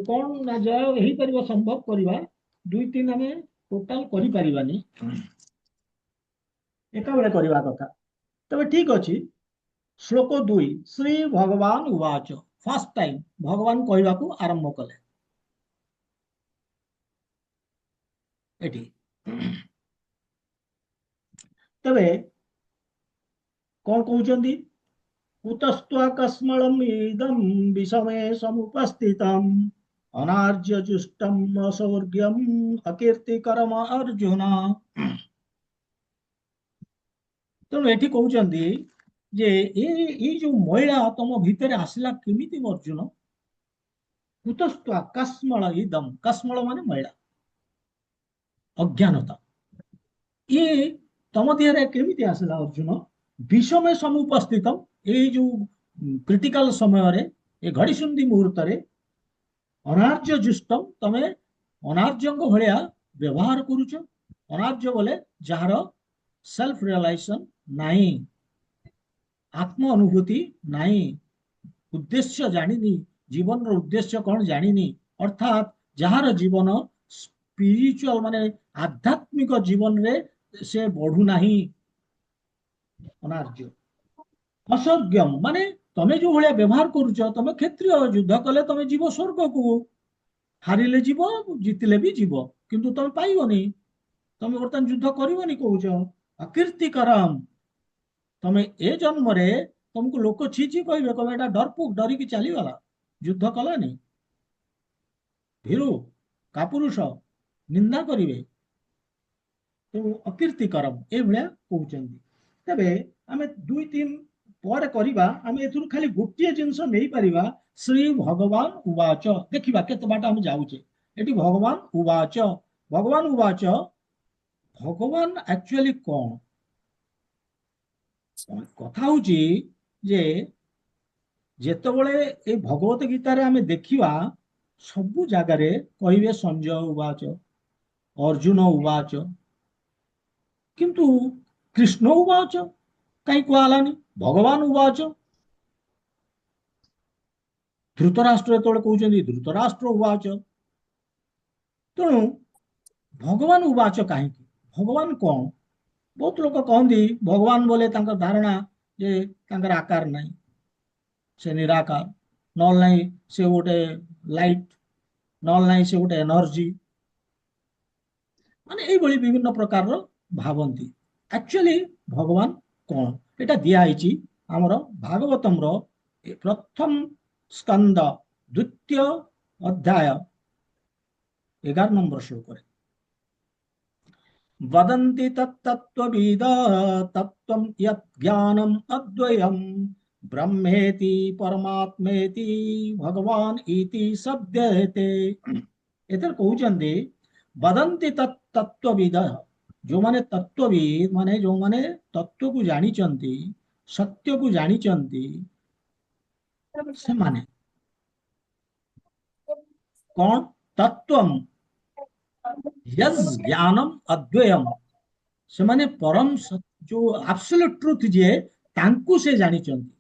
କଣ ନା ଜୟ ହେଇପାରିବ ସମ୍ଭବ କରିବା। 2 3 ଆମେ ଟୋଟାଲ କରିପାରିବାନି, ଏକା ବେଳେ କରିବା କଥା। ତେବେ ଠିକ ଅଛି। ଶ୍ଲୋକ 2, ଶ୍ରୀ ଭଗବାନ ଉବାଚ। ଫାର୍ଷ୍ଟ ଟାଇମ ଭଗବାନ କହିବାକୁ ଆରମ୍ଭ କଲେ ଏଠି। ତେବେ କଣ କହୁଛନ୍ତି? କୁତସ୍ତ୍ୱାକସ୍ମଳମ୍ ଇଦಂ ବିଷମେ ସମୁପସ୍ଥିତମ୍ ଅନାର୍ଯ୍ୟ ଜୁଷ୍ଟମ୍ ଅସୌର୍ଗ୍ୟମ୍ ଅକୀର୍ତ୍ତିକରମ ଅର୍ଜୁନ। ତେଣୁ ଏଠି କହୁଛନ୍ତି ଯେ ଏଇ ଯୋଉ ମଇଳା ତମ ଭିତରେ ଆସିଲା କେମିତି ଅର୍ଜୁନ? କୁତସ୍ତ୍ୱା କସ୍ମଳ ଇଦମ୍, କସ୍ମଳ ମାନେ ମଇଳା, ଅଜ୍ଞାନତା। ଇଏ ତମ ଦେହରେ କେମିତି ଆସିଲା ଅର୍ଜୁନ? ବିଷମେ ସମୁପସ୍ଥିତ, ଏଇ ଯୋଉ କ୍ରିଟିକାଲ ସମୟରେ, ଏ ଘଡ଼ିସନ୍ଧି ମୁହୂର୍ତ୍ତରେ। ଅନାର୍ଯ୍ୟ ଜୁଷ୍ଟମ, ତମେ ଅନାର୍ଯ୍ୟଙ୍କ ଭଳିଆ ବ୍ୟବହାର କରୁଛ। ଅନାର୍ଯ୍ୟ ବୋଲେ ଯାହାର ସେଲ୍ଫ ରିୟଲାଇଜେସନ ନାହିଁ, ଆତ୍ମ ଅନୁଭୂତି ନାହିଁ, ଉଦ୍ଦେଶ୍ୟ ଜାଣିନି, ଜୀବନର ଉଦ୍ଦେଶ୍ୟ କଣ ଜାଣିନି। ଅର୍ଥାତ୍ ଯାହାର ଜୀବନ ସ୍ପିରିଚୁଆଲ ମାନେ ଆଧ୍ୟାତ୍ମିକ ଜୀବନରେ ସେ ବଢୁନାହିଁ, ଅନାର୍ଯ୍ୟ। ଅସର୍ଗ୍ୟମ ମାନେ ତମେ ଯୋଉ ଭଳିଆ ବ୍ୟବହାର କରୁଛ, ତମେ କ୍ଷତ୍ରିୟ, ଯୁଦ୍ଧ କଲେ ତମେ ଯିବ ସ୍ୱର୍ଗକୁ, ହାରିଲେ ଯିବ, ଜିତିଲେ ବି ଯିବ, କିନ୍ତୁ ତମେ ପାଇବନି। ତମେ ବର୍ତ୍ତମାନ ଯୁଦ୍ଧ କରିବନି କହୁଛ। ଅକୀର୍ତ୍ତିକରମ, ତମେ ଏ ଜନ୍ମରେ ତମକୁ ଲୋକ ଛି ଛି କହିବେ, କହିବେ ଏଟା ଡରପୁକ, ଡରିକି ଚାଲିଗଲା, ଯୁଦ୍ଧ କଲାନି, ଭୀରୁ, କାପୁରୁଷ, ନିନ୍ଦା କରିବେ। ତେଣୁ ଅକୀର୍ତ୍ତିକରମ ଏଇଭଳିଆ କହୁଛନ୍ତି। ତେବେ ଆମେ 2 3 ପରେ କରିବା। ଆମେ ଏଥିରୁ ଖାଲି ଗୋଟିଏ ଜିନିଷ ନେଇପାରିବା, ଶ୍ରୀ ଭଗବାନ ଉବାଚ। ଦେଖିବା କେତେ ବାଟ ଆମେ ଯାଉଛେ। ଏଠି ଭଗବାନ ଉବାଚ, ଭଗବାନ ଉବାଚ। ଭଗବାନ ଆକ୍ଚୁଆଲି କଣ? କଥା ହଉଛି ଯେ ଯେତେବେଳେ ଏଇ ଭଗବତ ଗୀତାରେ ଆମେ ଦେଖିବା, ସବୁ ଜାଗାରେ କହିବେ ସଞ୍ଜୟ ଉବାଚ, ଅର୍ଜୁନ ଉବାଚ, କିନ୍ତୁ କୃଷ୍ଣ ଉବାଚ କାହିଁ କୁହାହେଲାନି? ଭଗବାନ ଉବାଚ। ଧୃତରାଷ୍ଟ୍ର ଯେତେବେଳେ କହୁଛନ୍ତି ଧୃତରାଷ୍ଟ୍ର ଉବାଚ। ତେଣୁ ଭଗବାନ ଉବାଚ କାହିଁକି? ଭଗବାନ କଣ? ବହୁତ ଲୋକ କହନ୍ତି ଭଗବାନ ବୋଲେ ତାଙ୍କର ଧାରଣା ଯେ ତାଙ୍କର ଆକାର ନାହିଁ, ସେ ନିରାକାର, ନହେଲେ ନାହିଁ ସେ ଗୋଟେ ଲାଇଟ୍, ନହେଲେ ନାହିଁ ସେ ଗୋଟେ ଏନର୍ଜି, ମାନେ ଏଇଭଳି ବିଭିନ୍ନ ପ୍ରକାରର ଭାବନ୍ତି। ଆକ୍ଚୁଆଲି ଭଗବାନ କଣ? ଏଟା ଦିଆହେଇଛି ଆମର ଭାଗବତମର ପ୍ରଥମ ସ୍କନ୍ଦ 2ୟ ଅଧ୍ୟାୟ 11 নম্বর ଶ୍ଲୋକରେ। वदन्ति तत्तत्त्वविद तत्त्वं यज्ञानम् अद्वयम् ब्रह्मेति परमात्मेति भगवान इति शब्दते। ଏଥିରେ କହୁଛନ୍ତି ବଦନ୍ତି ତତ୍ତ୍ୱବିଦ, ଯୋଉମାନେ ତତ୍ତ୍ୱବିଦ ମାନେ ଯୋଉମାନେ ତତ୍ତ୍ୱକୁ ଜାଣିଛନ୍ତି, ସତ୍ୟକୁ ଜାଣିଛନ୍ତି, ସେମାନେ କଣ? ତତ୍ତ୍ୱମ୍ ଜ୍ଞାନମ୍ ଅଦ୍ୱୟମ୍, ସେମାନେ ପରମ ଯୋଉ ଆବସଲ୍ୟୁଟ ଟ୍ରୁଥ ଯିଏ, ତାଙ୍କୁ ସେ ଜାଣିଛନ୍ତି।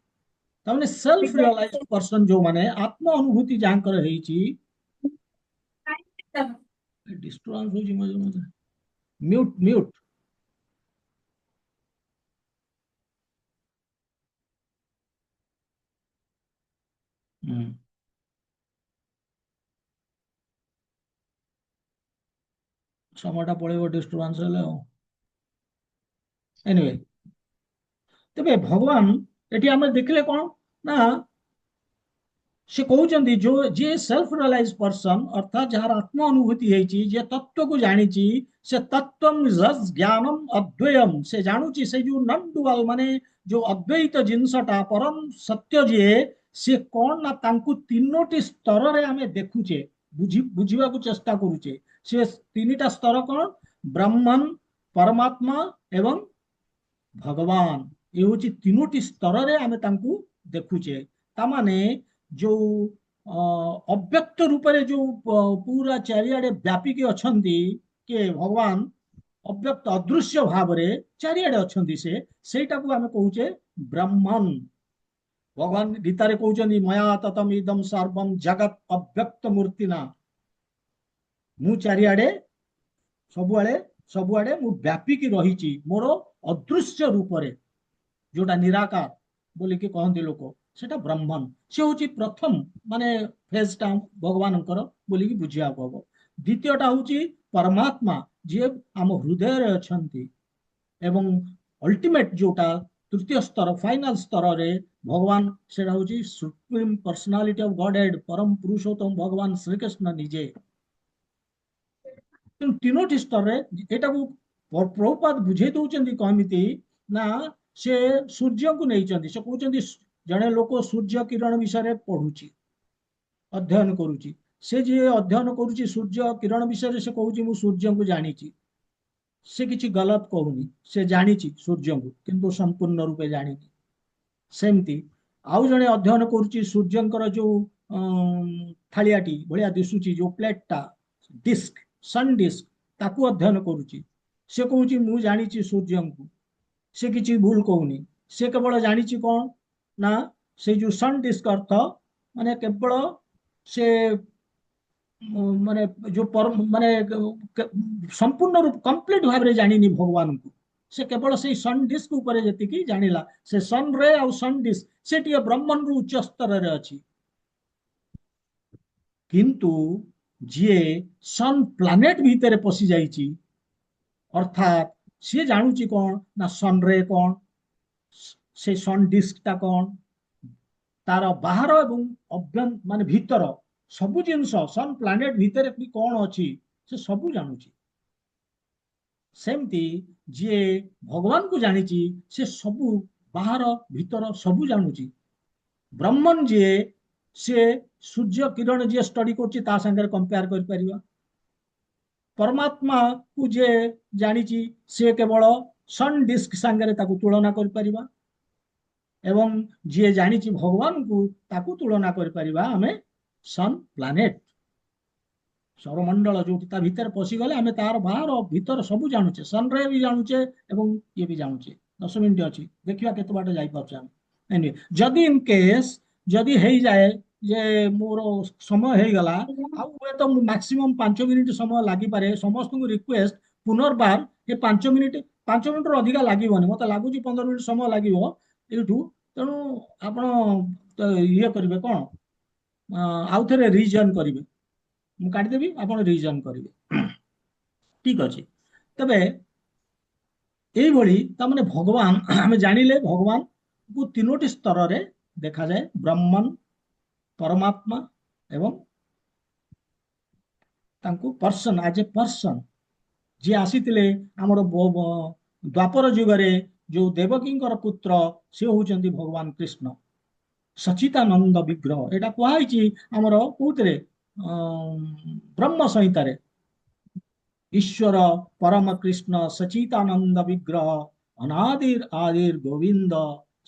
ତାମାନେ ସେଲ୍ଫ ରିୟଲାଇଜ ପର୍ସନ, ଯୋଉମାନେ ଆତ୍ମ ଅନୁଭୂତି ଯାହାଙ୍କର ହେଇଛି। ଡିଷ୍ଟର୍ବାନ୍ସ ହଉଛି ମଝିରେ ମଝିରେ, ମ୍ୟୁଟ ମ୍ୟୁଟ। ହୁଁ। সময়ଟା ପଳେଇବ ଡିଷ୍ଟର୍ବାନ୍ସ ହେଲେ ଆଉ। ଏନିୱେ, ତେବେ ଭଗବାନ ଏଠି ଆମେ ଦେଖିଲେ କଣ ନା ସେ କହୁଛନ୍ତି ଯୋଉ ଯିଏ ସେଲ୍ଫ ରିୟଲାଇଜ ପର୍ସନ ଅର୍ଥାତ୍ ଯାହାର ଆତ୍ମ ଅନୁଭୂତି ହେଇଛି, ଯିଏ ତତ୍ତ୍ୱକୁ ଜାଣିଛି, ସେ ତତ୍ତ୍ୱମ୍ ଯସ୍ ଜ୍ଞାନମ୍ ଅଦ୍ୱୟମ୍, ସେ ଜାଣୁଛି ସେ ଯୋଉ ନନ୍ ଡୁଆଲ ମାନେ ଯୋଉ ଅଦ୍ୱୈତ ଜିନିଷଟା ପରମ ସତ୍ୟ ଯିଏ, ସିଏ କଣ ନା ତାଙ୍କୁ ତିନୋଟି ସ୍ତରରେ ଆମେ ଦେଖୁଛେ, ବୁଝିବାକୁ ଚେଷ୍ଟା କରୁଛେ। ସେ ତିନିଟା ସ୍ତର କଣ? ବ୍ରହ୍ମନ୍, ପରମାତ୍ମା ଏବଂ ଭଗବାନ। ଏ ହଉଛି ତିନୋଟି ସ୍ତରରେ ଆମେ ତାଙ୍କୁ ଦେଖୁଛେ। ତାମାନେ ଯୋଉ ଅବ୍ୟକ୍ତ ରୂପରେ ଯୋଉ ପୁରା ଚାରିଆଡେ ବ୍ୟାପିକି ଅଛନ୍ତି କିଏ? ଭଗବାନ ଅବ୍ୟକ୍ତ ଅଦୃଶ୍ୟ ଭାବରେ ଚାରିଆଡେ ଅଛନ୍ତି, ସେ ସେଇଟାକୁ ଆମେ କହୁଛେ ବ୍ରହ୍ମନ୍। ଭଗବାନ ଗୀତାରେ କହୁଛନ୍ତି ମୟା ତତମ୍ ଇଦମ୍ ସର୍ବମ୍ ଜଗତ୍ ଅବ୍ୟକ୍ତ ମୂର୍ତ୍ତିନା, ମୁଁ ଚାରିଆଡେ ସବୁଆଡେ ସବୁଆଡେ ମୁଁ ବ୍ୟାପିକି ରହିଛି ମୋର ଅଦୃଶ୍ୟ ରୂପରେ, ଯୋଉଟା ନିରାକାର ବୋଲିକି କହନ୍ତି ଲୋକ, ସେଟା ବ୍ରହ୍ମନ୍। ସେ ହଉଛି ପ୍ରଥମ ମାନେ ଫେଜଟା ଭଗବାନଙ୍କର ବୋଲିକି ବୁଝିବାକୁ ହବ। ଦ୍ୱିତୀୟଟା ହଉଛି ପରମାତ୍ମା, ଯିଏ ଆମ ହୃଦୟରେ ଅଛନ୍ତି। ଏବଂ ଅଲ୍ଟିମେଟ ଯୋଉଟା ତୃତୀୟ ସ୍ତର ଫାଇନାଲ ସ୍ତରରେ ଭଗବାନ, ସେଟା ହଉଛି supreme personality of Garh head, ପରମ ପୁରୁଷୋତ୍ତମ ଭଗବାନ ଶ୍ରୀକୃଷ୍ଣ ନିଜେ। ତେଣୁ ତିନୋଟି ସ୍ତରରେ ଏଟାକୁ ପ୍ରଭୁପାଦ ବୁଝେଇ ଦଉଛନ୍ତି କେମିତି ନା, ସେ ସୂର୍ଯ୍ୟକୁ ନେଇଛନ୍ତି। ସେ କହୁଛନ୍ତି ଜଣେ ଲୋକ ସୂର୍ଯ୍ୟ କିରଣ ବିଷୟରେ ପଢୁଛି, ଅଧ୍ୟୟନ କରୁଛି। ସେ ଯିଏ ଅଧ୍ୟୟନ କରୁଛି ସୂର୍ଯ୍ୟ କିରଣ ବିଷୟରେ, ସେ କହୁଛି ମୁଁ ସୂର୍ଯ୍ୟଙ୍କୁ ଜାଣିଛି। ସେ କିଛି ଗଲତ କହୁନି, ସେ ଜାଣିଛି ସୂର୍ଯ୍ୟଙ୍କୁ କିନ୍ତୁ ସମ୍ପୂର୍ଣ୍ଣ ରୂପେ ଜାଣିନି। ସେମିତି ଆଉ ଜଣେ ଅଧ୍ୟୟନ କରୁଛି ସୂର୍ଯ୍ୟଙ୍କର ଯୋଉ ଥାଳିଆଟି ଭଳିଆ ଦିଶୁଛି, ଯୋଉ ପ୍ଲେଟଟା, ଡିସ୍କ, ସନ୍ ଡିସ୍କ, ତାକୁ ଅଧ୍ୟୟନ କରୁଛି। ସେ କହୁଛି ମୁଁ ଜାଣିଛି ସୂର୍ଯ୍ୟଙ୍କୁ। ସେ କିଛି ଭୁଲ କହୁନି। ସେ କେବଳ ଜାଣିଛି କଣ ନା, ସେଇ ଯୋଉ ସନ୍ ଡିସ୍କ ଅର୍ଥ ମାନେ କେବଳ ସେ ମାନେ ଯୋଉ ମାନେ ସମ୍ପୂର୍ଣ୍ଣ ରୂପ କମ୍ପ୍ଲିଟ ଭାବରେ ଜାଣିନି ଭଗବାନଙ୍କୁ। ସେ କେବଳ ସେଇ ସନ୍ ଡିସ୍କ ଉପରେ ଯେତିକି ଜାଣିଲା, ସେ ସନ୍ ରେ ଆଉ ସନ୍ ଡିସ୍କ, ସେ ଟିକେ ବ୍ରହ୍ମରୁ ଉଚ୍ଚ ସ୍ତରରେ ଅଛି। କିନ୍ତୁ ଯିଏ ସନ୍ ପ୍ଲାନେଟ ଭିତରେ ପଶି ଯାଇଛି, ଅର୍ଥାତ୍ ସିଏ ଜାଣୁଛି କଣ ନା ସନ୍ ରେ କଣ, ସେ ସନ୍ ଡିସ୍କଟା କଣ, ତାର ବାହାର ଏବଂ ମାନେ ଭିତର ସବୁ ଜିନିଷ, ସନ୍ ପ୍ଲାନେଟ ଭିତରେ ବି କଣ ଅଛି, ସେ ସବୁ ଜାଣୁଛି। ସେମିତି ଯିଏ ଭଗବାନଙ୍କୁ ଜାଣିଛି, ସେ ସବୁ ବାହାର ଭିତର ସବୁ ଜାଣୁଛି। ବ୍ରହ୍ମନ୍ ଯିଏ, ସିଏ ସୂର୍ଯ୍ୟ କିରଣ ଯିଏ ଷ୍ଟଡି କରୁଛି ତା ସାଙ୍ଗରେ କମ୍ପେୟାର କରିପାରିବା। ପରମାତ୍ମା କୁ ଯିଏ ଜାଣିଛି, ସିଏ କେବଳ ସନ୍ ଡିସ୍କ ସାଙ୍ଗରେ ତାକୁ ତୁଳନା କରିପାରିବା। ଏବଂ ଯିଏ ଜାଣିଛି ଭଗବାନଙ୍କୁ, ତାକୁ ତୁଳନା କରିପାରିବା ଆମେ ସନ୍ ପ୍ଲାନେଟ, ସୌରମଣ୍ଡଳ, ଯୋଉଠି ତା ଭିତରେ ପଶିଗଲେ ଆମେ ତାର ବାହାର ଭିତର ସବୁ ଜାଣୁଛେ, ସନ୍ ରେ ବି ଜାଣୁଛେ ଏବଂ ଇଏ ବି ଜାଣୁଛେ। 10 ମିନିଟ୍ ଅଛି, ଦେଖିବା କେତେ ବାଟ ଯାଇପାରୁଛେ ଆମେ। ଯଦି ଇନ କେସ୍ ଯଦି ହେଇଯାଏ ଯେ ମୋର ସମୟ ହେଇଗଲା, ଆଉ ହୁଏତ ମ୍ୟାକ୍ସିମମ୍ 5 ମିନିଟ୍ ସମୟ ଲାଗିପାରେ, ସମସ୍ତଙ୍କୁ ରିକ୍ୱେଷ୍ଟ ପୁନର୍ବାର ଏ 5 ମିନିଟ୍, 5 ମିନିଟ୍ରୁ ଅଧିକା ଲାଗିବନି, ମତେ ଲାଗୁଛି 15 ମିନିଟ୍ ସମୟ ଲାଗିବ ଏଇଠୁ। ତେଣୁ ଆପଣ ଇଏ କରିବେ କଣ, ଆଉ ଥରେ ରିଜଏନ୍ କରିବେ। ମୁଁ କାଟିଦେବି, ଆପଣ ରିଜଏନ୍ କରିବେ। ଠିକ ଅଛି। ତେବେ ଏଇଭଳି ତାମାନେ ଭଗବାନ, ଆମେ ଜାଣିଲେ ଭଗବାନଙ୍କୁ ତିନୋଟି ସ୍ତରରେ ଦେଖାଯାଏ, ବ୍ରହ୍ମନ୍, ପରମାତ୍ମା ଏବଂ ତାଙ୍କୁ ପର୍ସନ, ଆଜ ଏ ପର୍ସନ ଯିଏ ଆସିଥିଲେ ଆମର ଦ୍ୱାପର ଯୁଗରେ, ଯୋଉ ଦେବକୀଙ୍କର ପୁତ୍ର, ସେ ହଉଛନ୍ତି ଭଗବାନ କୃଷ୍ଣ, ସଚିତାନନ୍ଦ ବିଗ୍ରହ। ଏଇଟା କୁହାଯାଇଛି ଆମର କୋଉଥିରେ, ବ୍ରହ୍ମ ସଂହିତାରେ, ଈଶ୍ୱର ପରମ କୃଷ୍ଣ ସଚିତାନନ୍ଦ ବିଗ୍ରହ, ଅନାଦିର୍ ଆଦିର୍ ଗୋବିନ୍ଦ,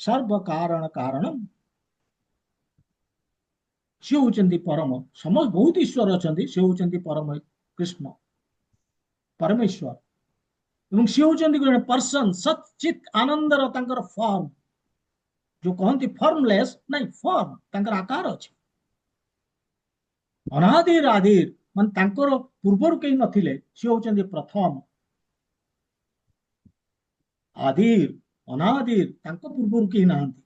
ସର୍ବ କାରଣ କାରଣମ୍। ସେ ହଉଛନ୍ତି ପରମ, ସମସ୍ତ ବହୁତ ଈଶ୍ୱର ଅଛନ୍ତି, ସେ ହଉଛନ୍ତି ପରମ କୃଷ୍ଣ, ପରମେଶ୍ୱର। ଏବଂ ସେ ହଉଛନ୍ତି ଗୋଟେ ପର୍ସନ, ସତ୍ ଚିତ୍ ଆନନ୍ଦର ତାଙ୍କର ଫର୍ମ, ଯୋଉ କହନ୍ତି ଫର୍ମଲେସ୍, ନାଇଁ ଫର୍ମ, ତାଙ୍କର ଆକାର ଅଛି। ଅନାଦିର୍ ଆଦିର୍ ମାନେ ତାଙ୍କର ପୂର୍ବରୁ କେହି ନଥିଲେ, ସେ ହଉଛନ୍ତି ପ୍ରଥମ। ଆଦିର୍, ଅନାଦିର୍, ତାଙ୍କ ପୂର୍ବରୁ କେହି ନାହାନ୍ତି।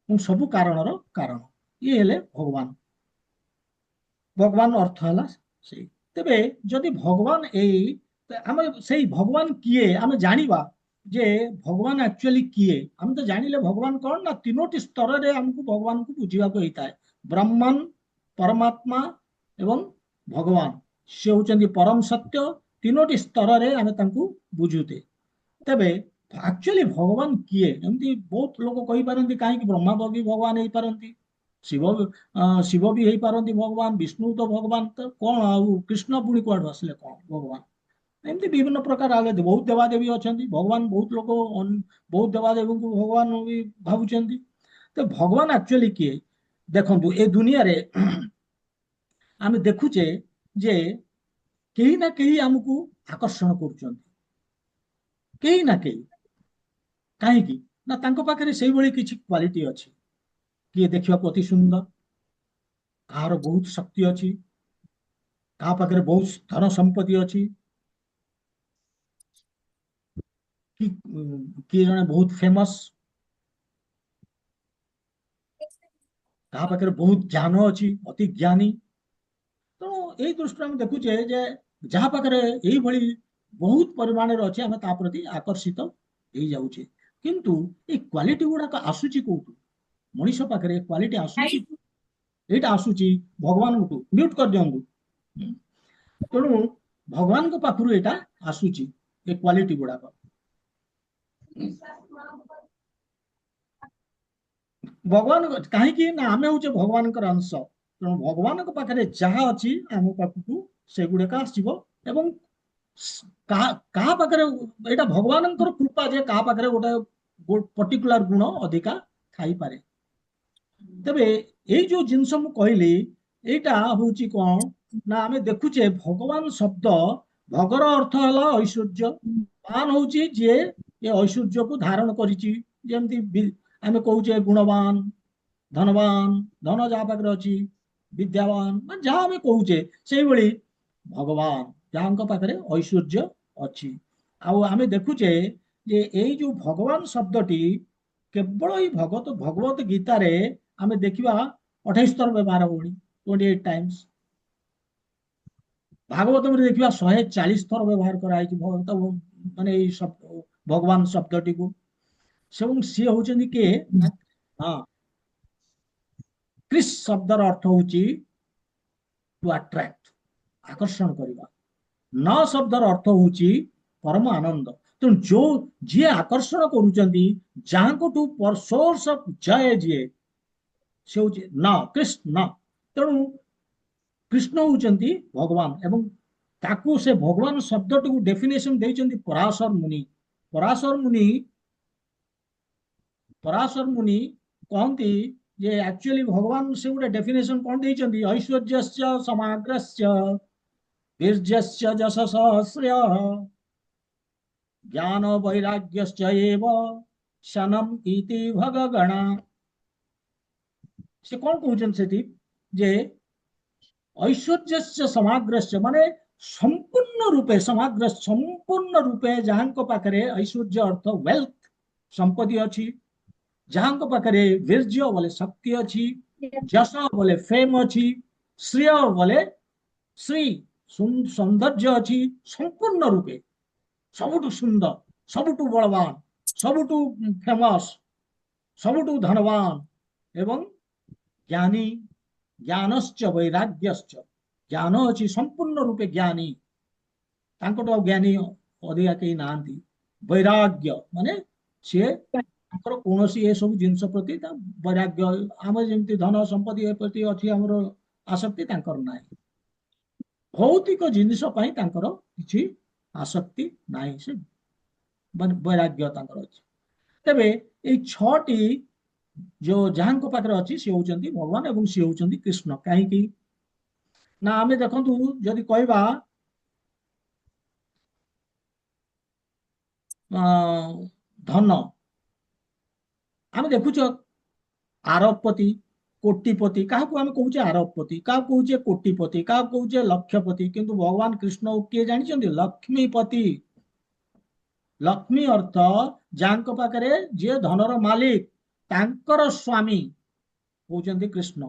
ସବୁ କାରଣର କାରଣ ଇଏ ହେଲେ ଭଗବାନ। ଭଗବାନ ଅର୍ଥ ହେଲା ସେଇ। ତେବେ ଯଦି ଭଗବାନ ଆମେ ସେଇ ଭଗବାନ କିଏ ଆମେ ଜାଣିବା ଯେ ଭଗବାନ ଆକ୍ଚୁଆଲି କିଏ। ଆମେ ତ ଜାଣିଲେ ଭଗବାନ କଣ ନା ତିନୋଟି ସ୍ତରରେ ଆମକୁ ଭଗବାନଙ୍କୁ ବୁଝିବାକୁ ହେଇଥାଏ। ବ୍ରହ୍ମନ, ପରମାତ୍ମା ଏବଂ ଭଗବାନ। ସେ ହେଉଛନ୍ତି ପରମ ସତ୍ୟ। ତିନୋଟି ସ୍ତରରେ ଆମେ ତାଙ୍କୁ ବୁଝୁଛେ। ତେବେ ଆକ୍ଚୁଆଲି ଭଗବାନ କିଏ? ଏମିତି ବହୁତ ଲୋକ କହିପାରନ୍ତି କାହିଁକି ବ୍ରହ୍ମା ବି ଭଗବାନ ହେଇପାରନ୍ତି, ଶିବ ଶିବ ବି ହେଇପାରନ୍ତି ଭଗବାନ, ବିଷ୍ଣୁ ତ ଭଗବାନ, ତ କଣ ଆଉ କୃଷ୍ଣ ପୁଣି କୁଆଡୁ ଆସିଲେ କଣ ଭଗବାନ? ଏମିତି ବିଭିନ୍ନ ପ୍ରକାର ଆଗେ ବହୁତ ଦେବାଦେବୀ ଅଛନ୍ତି। ଭଗବାନ ବହୁତ ଲୋକ ବହୁତ ଦେବାଦେବୀଙ୍କୁ ଭଗବାନ ବି ଭାବୁଛନ୍ତି। ତ ଭଗବାନ ଆକ୍ଚୁଆଲି କିଏ? ଦେଖନ୍ତୁ ଏ ଦୁନିଆରେ ଆମେ ଦେଖୁଛେ ଯେ କେହି ନା କେହି ଆମକୁ ଆକର୍ଷଣ କରୁଛନ୍ତି, କେହି ନା କେହି। କାହିଁକି ନା ତାଙ୍କ ପାଖରେ ସେଇଭଳି କିଛି କ୍ୱାଲିଟି ଅଛି। କିଏ ଦେଖିବାକୁ ଅତି ସୁନ୍ଦର, କାହାର ବହୁତ ଶକ୍ତି ଅଛି, କାହା ପାଖରେ ବହୁତ ଧନ ସମ୍ପତ୍ତି ଅଛି, କିଏ ଜଣେ ବହୁତ ଫେମସ, କାହା ପାଖରେ ବହୁତ ଜ୍ଞାନ ଅଛି, ଅତି ଜ୍ଞାନୀ। ତେଣୁ ଏଇ ଦୃଷ୍ଟିରୁ ଆମେ ଦେଖୁଛେ ଯେ ଯାହା ପାଖରେ ଏଇଭଳି ବହୁତ ପରିମାଣରେ ଅଛି ଆମେ ତା ପ୍ରତି ଆକର୍ଷିତ ହେଇଯାଉଛେ। କିନ୍ତୁ ଏଇ କ୍ୱାଲିଟି ଗୁଡାକ ଆସୁଛି କୋଉଠୁ? ମଣିଷ ପାଖରେ କ୍ୱାଲିଟି ଆସୁଛି, ଏଇଟା ଆସୁଛି ଭଗବାନଙ୍କଠୁ। ମ୍ୟୁଟ କରିଦିଅନ୍ତୁ। ତେଣୁ ଭଗବାନଙ୍କ ପାଖରୁ ଏଇଟା ଆସୁଛି ଏ କ୍ୱାଲିଟି ଗୁଡାକ। ଭଗବାନ କାହିଁକି ନା ଆମେ ହଉଛେ ଭଗବାନଙ୍କର ଅଂଶ। ତେଣୁ ଭଗବାନଙ୍କ ପାଖରେ ଯାହା ଅଛି ଆମ ପାଖକୁ ସେଗୁଡାକ ଆସିବ। ଏବଂ କାହା ପାଖରେ ଏଇଟା ଭଗବାନଙ୍କର କୃପା ଯେ କାହା ପାଖରେ ଗୋଟେ ପର୍ଟିକୁଲାର ଗୁଣ ଅଧିକା ଥାଇପାରେ। ତେବେ ଏଇ ଯୋଉ ଜିନିଷ ମୁଁ କହିଲି ଏଇଟା ହଉଛି କଣ ନା ଆମେ ଦେଖୁଛେ ଭଗବାନ ଶବ୍ଦ, ଭଗର ଅର୍ଥ ହେଲା ଐଶ୍ୱର୍ଯ୍ୟ, ମାନ ହଉଛି ଯିଏ ଏ ଐଶ୍ୱର୍ଯ୍ୟକୁ ଧାରଣ କରିଛି। ଯେମିତି ଆମେ କହୁଛେ ଗୁଣବାନ, ଧନବାନ, ଧନ ଯାହା ପାଖରେ ଅଛି, ବିଦ୍ୟାବାନ, ମାନେ ଯାହା ଆମେ କହୁଛେ ସେଇଭଳି ଭଗବାନ ଯାହାଙ୍କ ପାଖରେ ଐଶ୍ୱର୍ଯ୍ୟ ଅଛି। ଆଉ ଆମେ ଦେଖୁଛେ ଯେ ଏଇ ଯୋଉ ଭଗବାନ ଶବ୍ଦଟି କେବଳ ଏଇ ଭଗବତ ଗୀତାରେ ଆମେ ଦେଖିବା 28 ଥର ବ୍ୟବହାର ହଉନି, 28 ଟାଇମ୍ସ। ଭାଗବତରେ ଦେଖିବା 140 ଥର ବ୍ୟବହାର କରାଯାଇଛି ମାନେ ଏଇ ଭଗବାନ ଶବ୍ଦଟିକୁ। ଏବଂ ସିଏ ହଉଛନ୍ତି କିଏ ନା ହଁ, କ୍ରିସ୍ ଶବ୍ଦର ଅର୍ଥ ହଉଛି ଟୁ ଆଟ୍ରାକ୍ଟ, ଆକର୍ଷଣ କରିବା। ନ ଶବ୍ଦର ଅର୍ଥ ହଉଛି ପରମ ଆନନ୍ଦ। ତେଣୁ ଯିଏ ଆକର୍ଷଣ କରୁଛନ୍ତି, ଯାହାଙ୍କଠୁ ସୋର୍ସ ଅଫ ଜୟ ଯିଏ, ସେ ହଉଛି ନ, କୃଷ୍ଣ। ତେଣୁ କୃଷ୍ଣ ହଉଛନ୍ତି ଭଗବାନ। ଏବଂ ତାକୁ ସେ ଭଗବାନ ଶବ୍ଦଟିକୁ ଡେଫିନେସନ ଦେଇଛନ୍ତି ପରାଶର ମୁନି। ପରାଶର ମୁନି କହନ୍ତି ଯେ ଆକ୍ଚୁଆଲି ଭଗବାନ ସେ ଗୋଟେ ଡେଫିନେସନ କଣ ଦେଇଛନ୍ତି? ଐଶ୍ୱର୍ଯ୍ୟସ୍ୟ ସମାଗ୍ରସ୍ୟ ବୀର୍ଯ୍ୟସ୍ୟ ଯଶସହସ୍ରୟଃ ଜ୍ଞାନ ବୈରାଗ୍ୟଶ୍ଚ ଏବ ଶନମ ଇତି ଭଗଗଣା। ସେ କଣ କହୁଛନ୍ତି ସେଠି? ଯେ ଐଶ୍ୱର୍ଯ୍ୟସ୍ୟ ସମାଗ୍ରସ୍ୟ ମାନେ ସମ୍ପୂର୍ଣ୍ଣ ରୂପେ, ସମ୍ପୂର୍ଣ୍ଣ ରୂପେ ଯାହାଙ୍କ ପାଖରେ ଐଶ୍ୱର୍ଯ୍ୟ ଅର୍ଥ ୱେଲ୍ଥ, ସମ୍ପତ୍ତି ଅଛି, ଯାହାଙ୍କ ପାଖରେ ବୀର୍ଯ୍ୟ ବୋଲେ ଶକ୍ତି ଅଛି, ଯଶ ବୋଲେ ଫେମ ଅଛି, ଶ୍ରେୟ ବୋଲେ ଶ୍ରୀ ସୌନ୍ଦର୍ଯ୍ୟ ଅଛି, ସମ୍ପୂର୍ଣ୍ଣ ରୂପେ ସବୁଠୁ ସୁନ୍ଦର, ସବୁଠୁ ବଳବାନ, ସବୁଠୁ ଫେମସ, ସବୁଠୁ ଧନବାନ ଏବଂ ଜ୍ଞାନୀ, ଜ୍ଞାନଶ୍ଚ ବୈରାଗ୍ୟଶ୍ଚ, ଜ୍ଞାନ ଅଛି, ସମ୍ପୂର୍ଣ୍ଣ ରୂପେ ଜ୍ଞାନୀ, ତାଙ୍କଠୁ ଆଉ ଜ୍ଞାନୀ ଅଧିକା କେହି ନାହାନ୍ତି। ବୈରାଗ୍ୟ ମାନେ ସିଏ ତାଙ୍କର କୌଣସି ଏସବୁ ଜିନିଷ ପ୍ରତି ବୈରାଗ୍ୟ, ଆମର ଯେମିତି ଧନ ସମ୍ପତ୍ତି ଏ ପ୍ରତି ଅଛି ଆମର ଆସକ୍ତି, ତାଙ୍କର ନାହିଁ। ଭୌତିକ ଜିନିଷ ପାଇଁ ତାଙ୍କର କିଛି ଆସକ୍ତି ନାହିଁ, ସେ ବୈରାଗ୍ୟ ତାଙ୍କର ଅଛି। ତେବେ ଏଇ 6ଟି ଯୋଉ ଯାହାଙ୍କ ପାଖରେ ଅଛି ସେ ହଉଛନ୍ତି ଭଗବାନ ଏବଂ ସେ ହଉଛନ୍ତି କୃଷ୍ଣ। କାହିଁକି ନା ଆମେ ଦେଖନ୍ତୁ ଯଦି କହିବା ଧନ, ଆମେ ଦେଖୁଛ ଆରବପତି, କୋଟିପତି, କାହାକୁ ଆମେ କହୁଛେ ଆରବପତି, କାହାକୁ କହୁଛେ କୋଟିପତି, କାହାକୁ କହୁଛେ ଲକ୍ଷପତି, କିନ୍ତୁ ଭଗବାନ କୃଷ୍ଣ କିଏ ଜାଣିଛନ୍ତି? ଲକ୍ଷ୍ମୀପତି। ଲକ୍ଷ୍ମୀ ଅର୍ଥ ଯାହାଙ୍କ ପାଖରେ ଯିଏ ଧନର ମାଲିକ, ତାଙ୍କର ସ୍ୱାମୀ ହଉଛନ୍ତି କୃଷ୍ଣ।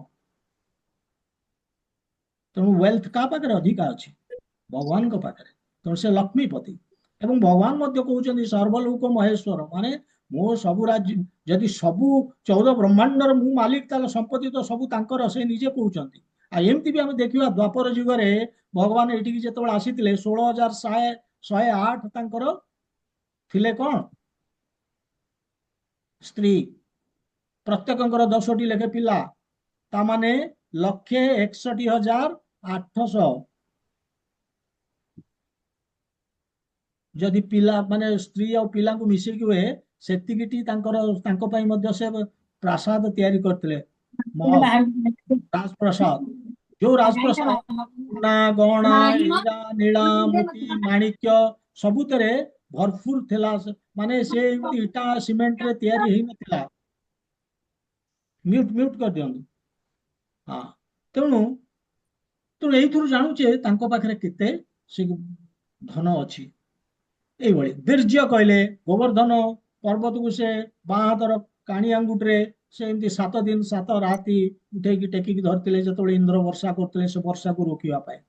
ତେଣୁ ୱେଲ୍ଥ କାହା ପାଖରେ ଅଧିକା ଅଛି? ଭଗବାନଙ୍କ ପାଖରେ। ତେଣୁ ସେ ଲକ୍ଷ୍ମୀପତି। ଏବଂ ଭଗବାନ ମଧ୍ୟ କହୁଛନ୍ତି ସର୍ବଲୋକ ମହେଶ୍ୱର, ମାନେ ମୋ ସବୁ ରାଜ୍ୟ, ଯଦି ସବୁ 14 ବ୍ରହ୍ମାଣ୍ଡର ମୁଁ ମାଲିକ, ତାହେଲେ ସମ୍ପତ୍ତି ତ ସବୁ ତାଙ୍କର, ସେ ନିଜେ କହୁଛନ୍ତି। ଆଉ ଏମିତି ବି ଆମେ ଦେଖିବା ଦ୍ୱାପର ଯୁଗରେ ଭଗବାନ ଏଠିକି ଯେତେବେଳେ ଆସିଥିଲେ 16,108 ତାଙ୍କର ଥିଲେ କଣ? ସ୍ତ୍ରୀ। ପ୍ରତ୍ୟେକଙ୍କର 10ଟି ଲେଖେ ପିଲା, ତାମାନେ 1,61,800 ଯଦି ପିଲା ମାନେ ସ୍ତ୍ରୀ ଆଉ ପିଲାଙ୍କୁ ମିଶେଇକି ହୁଏ, ସେତିକିଟି ତାଙ୍କର, ତାଙ୍କ ପାଇଁ ମଧ୍ୟ ସେ ପ୍ରାସାଦ ତିଆରି କରିଥିଲେ, ମହଲ, ରାଜପ୍ରସାଦ। ଯୋଉ ରାଜପ୍ରସାଦ ସୁନା ଗହଣା ହୀରା ନୀଳା ମୋତି ମାଣିକ୍ୟ ସବୁଥିରେ ଭରପୁର ଥିଲା। ମାନେ ସେ ଏମିତି ଇଟା ସିମେଣ୍ଟରେ ତିଆରି ହେଇନଥିଲା। ମ୍ୟୁଟ ମ୍ୟୁଟ କରିଦିଅନ୍ତୁ। ହଁ। ତେଣୁ ତେଣୁ ଏଇଥିରୁ ଜାଣୁଛେ ତାଙ୍କ ପାଖରେ କେତେ ସେ ଧନ ଅଛି। ଏଇଭଳି ବୀର୍ଯ୍ୟ କହିଲେ ଗୋବର୍ଦ୍ଧନ ପର୍ବତକୁ ସେ ବାଁ ହାତର କାଣି ଆଙ୍ଗୁଠିରେ ସେ ଏମିତି 7 ଦିନ 7 ରାତି ଉଠେଇକି ଟେକିକି ଧରିଥିଲେ, ଯେତେବେଳେ ଇନ୍ଦ୍ର ବର୍ଷା କରୁଥିଲେ ସେ ବର୍ଷାକୁ ରୋକିବା ପାଇଁ।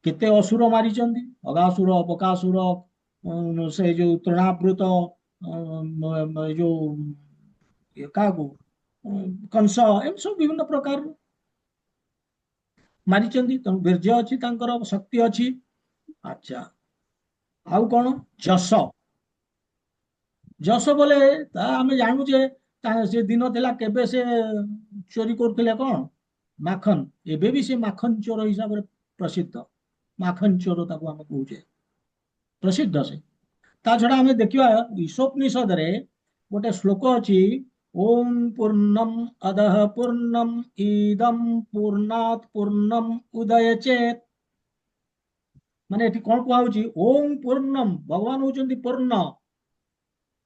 କେତେ ଅସୁର ମାରିଛନ୍ତି, ଅଗାସୁର ବକାସୁର, ସେ ଯୋଉ ତୃଣାବୃତ, ଏ ଯୋଉ କାହାକୁ, କଂସ, ଏମିତି ସବୁ ବିଭିନ୍ନ ପ୍ରକାର ମାରିଛନ୍ତି। ତେଣୁ ବୀର୍ଯ୍ୟ ଅଛି, ତାଙ୍କର ଶକ୍ତି ଅଛି। ଆଚ୍ଛା, ଆଉ କଣ? ଯଶ। ଯଶ ବୋଲେ ତା ଆମେ ଜାଣୁ ଯେ ସେ ଦିନ ଥିଲା କେବେ ସେ ଚୋରି କରୁଥିଲେ କଣ? ମାଖନ। ଏବେ ବି ସେ ମାଖନ ଚୋର ହିସାବରେ ପ୍ରସିଦ୍ଧ। ମାଖନ ଚୋର ତାକୁ ଆମେ କହୁଛେ, ପ୍ରସିଦ୍ଧ ସେ। ତା ଛଡା ଆମେ ଦେଖିବା ଈଶୋପନିଷଦରେ ଗୋଟେ ଶ୍ଲୋକ ଅଛି, ଓಂ ପୂର୍ଣ୍ଣମ୍ ଅଦଃ ପୂର୍ଣ୍ଣମ୍ ଇଦಂ ପୂର୍ଣ୍ଣାତ୍ ପୂର୍ଣ୍ଣମ୍ ଉଦୟଚେତ୍। ମାନେ ଏଠି କଣ କୁହାହଉଛି? ଓಂ ପୂର୍ଣ୍ଣମ୍, ଭଗବାନ ହଉଛନ୍ତି ପୂର୍ଣ୍ଣ।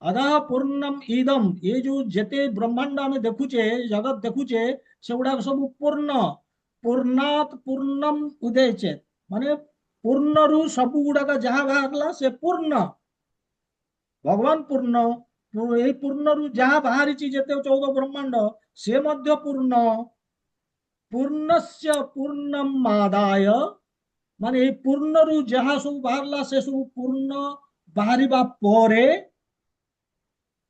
ଅଦଃ ପୂର୍ଣ୍ଣମ୍ ଇଦମ୍, ଏ ଯୋଉ ଯେତେ ବ୍ରହ୍ମାଣ୍ଡ ଆମେ ଦେଖୁଛେ, ଜଗତ ଦେଖୁଛେ, ସେଗୁଡାକ ସବୁ ପୂର୍ଣ୍ଣ। ପୂର୍ଣ୍ଣାତ୍ ପୂର୍ଣ୍ଣମ୍ ଉଦୟଚେତ୍, ମାନେ ପୂର୍ଣ୍ଣରୁ ସବୁ ଗୁଡାକ ଯାହା ବାହାରିଲା ସେ ପୂର୍ଣ୍ଣ। ଭଗବାନ ପୂର୍ଣ୍ଣ। ଏଇ ପୂର୍ଣ୍ଣରୁ ଯାହା ବାହାରିଛି ଯେତେ 14 ବ୍ରହ୍ମାଣ୍ଡ, ସେ ମଧ୍ୟ ପୂର୍ଣ୍ଣ। ପୂର୍ଣ୍ଣସ୍ୟ ପୂର୍ଣ୍ଣମାଦାୟ, ମାନେ ଏଇ ପୂର୍ଣ୍ଣରୁ ଯାହା ସବୁ ବାହାରିଲା ସେ ସବୁ ପୂର୍ଣ୍ଣ ବାହାରିବା ପରେ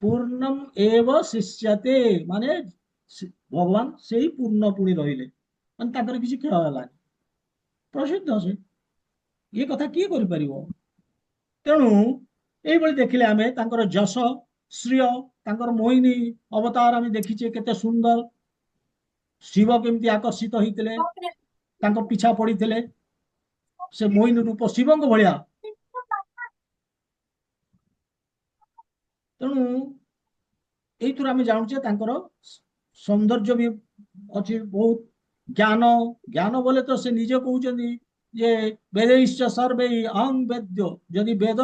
ପୂର୍ଣ୍ଣମ ଏବ ଶିଷ୍ୟତେ, ମାନେ ଭଗବାନ ସେଇ ପୂର୍ଣ୍ଣ ପୁଣି ରହିଲେ, ମାନେ ତାଙ୍କର କିଛି କ୍ଷୟ ହେଲାନି। ପ୍ରସିଦ୍ଧ ସେ, ଏ କଥା କିଏ କରିପାରିବ? ତେଣୁ ଏଇଭଳି ଦେଖିଲେ ଆମେ ତାଙ୍କର ଯଶ, ଶ୍ରିୟ, ତାଙ୍କର ମୋହିନୀ ଅବତାର ଆମେ ଦେଖିଛେ କେତେ ସୁନ୍ଦର। ଶିବ କେମିତି ଆକର୍ଷିତ ହେଇଥିଲେ, ତାଙ୍କ ପିଛା ପଡିଥିଲେ। ସେ ମୋହିନୀ ରୂପ ଶିବଙ୍କ ଭଳିଆ। ତେଣୁ ଏଇଥିରୁ ଆମେ ଜାଣୁଛେ ତାଙ୍କର ସୌନ୍ଦର୍ଯ୍ୟ ବି ଅଛି ବହୁତ। ଜ୍ଞାନ, ଜ୍ଞାନ ବୋଲେ ତ ସେ ନିଜେ କହୁଛନ୍ତି ଯେ ବେदैଶ୍ଚ ସର୍ବେ ଅହଂ ବେଦ୍ୟ, ଯଦି ବେଦ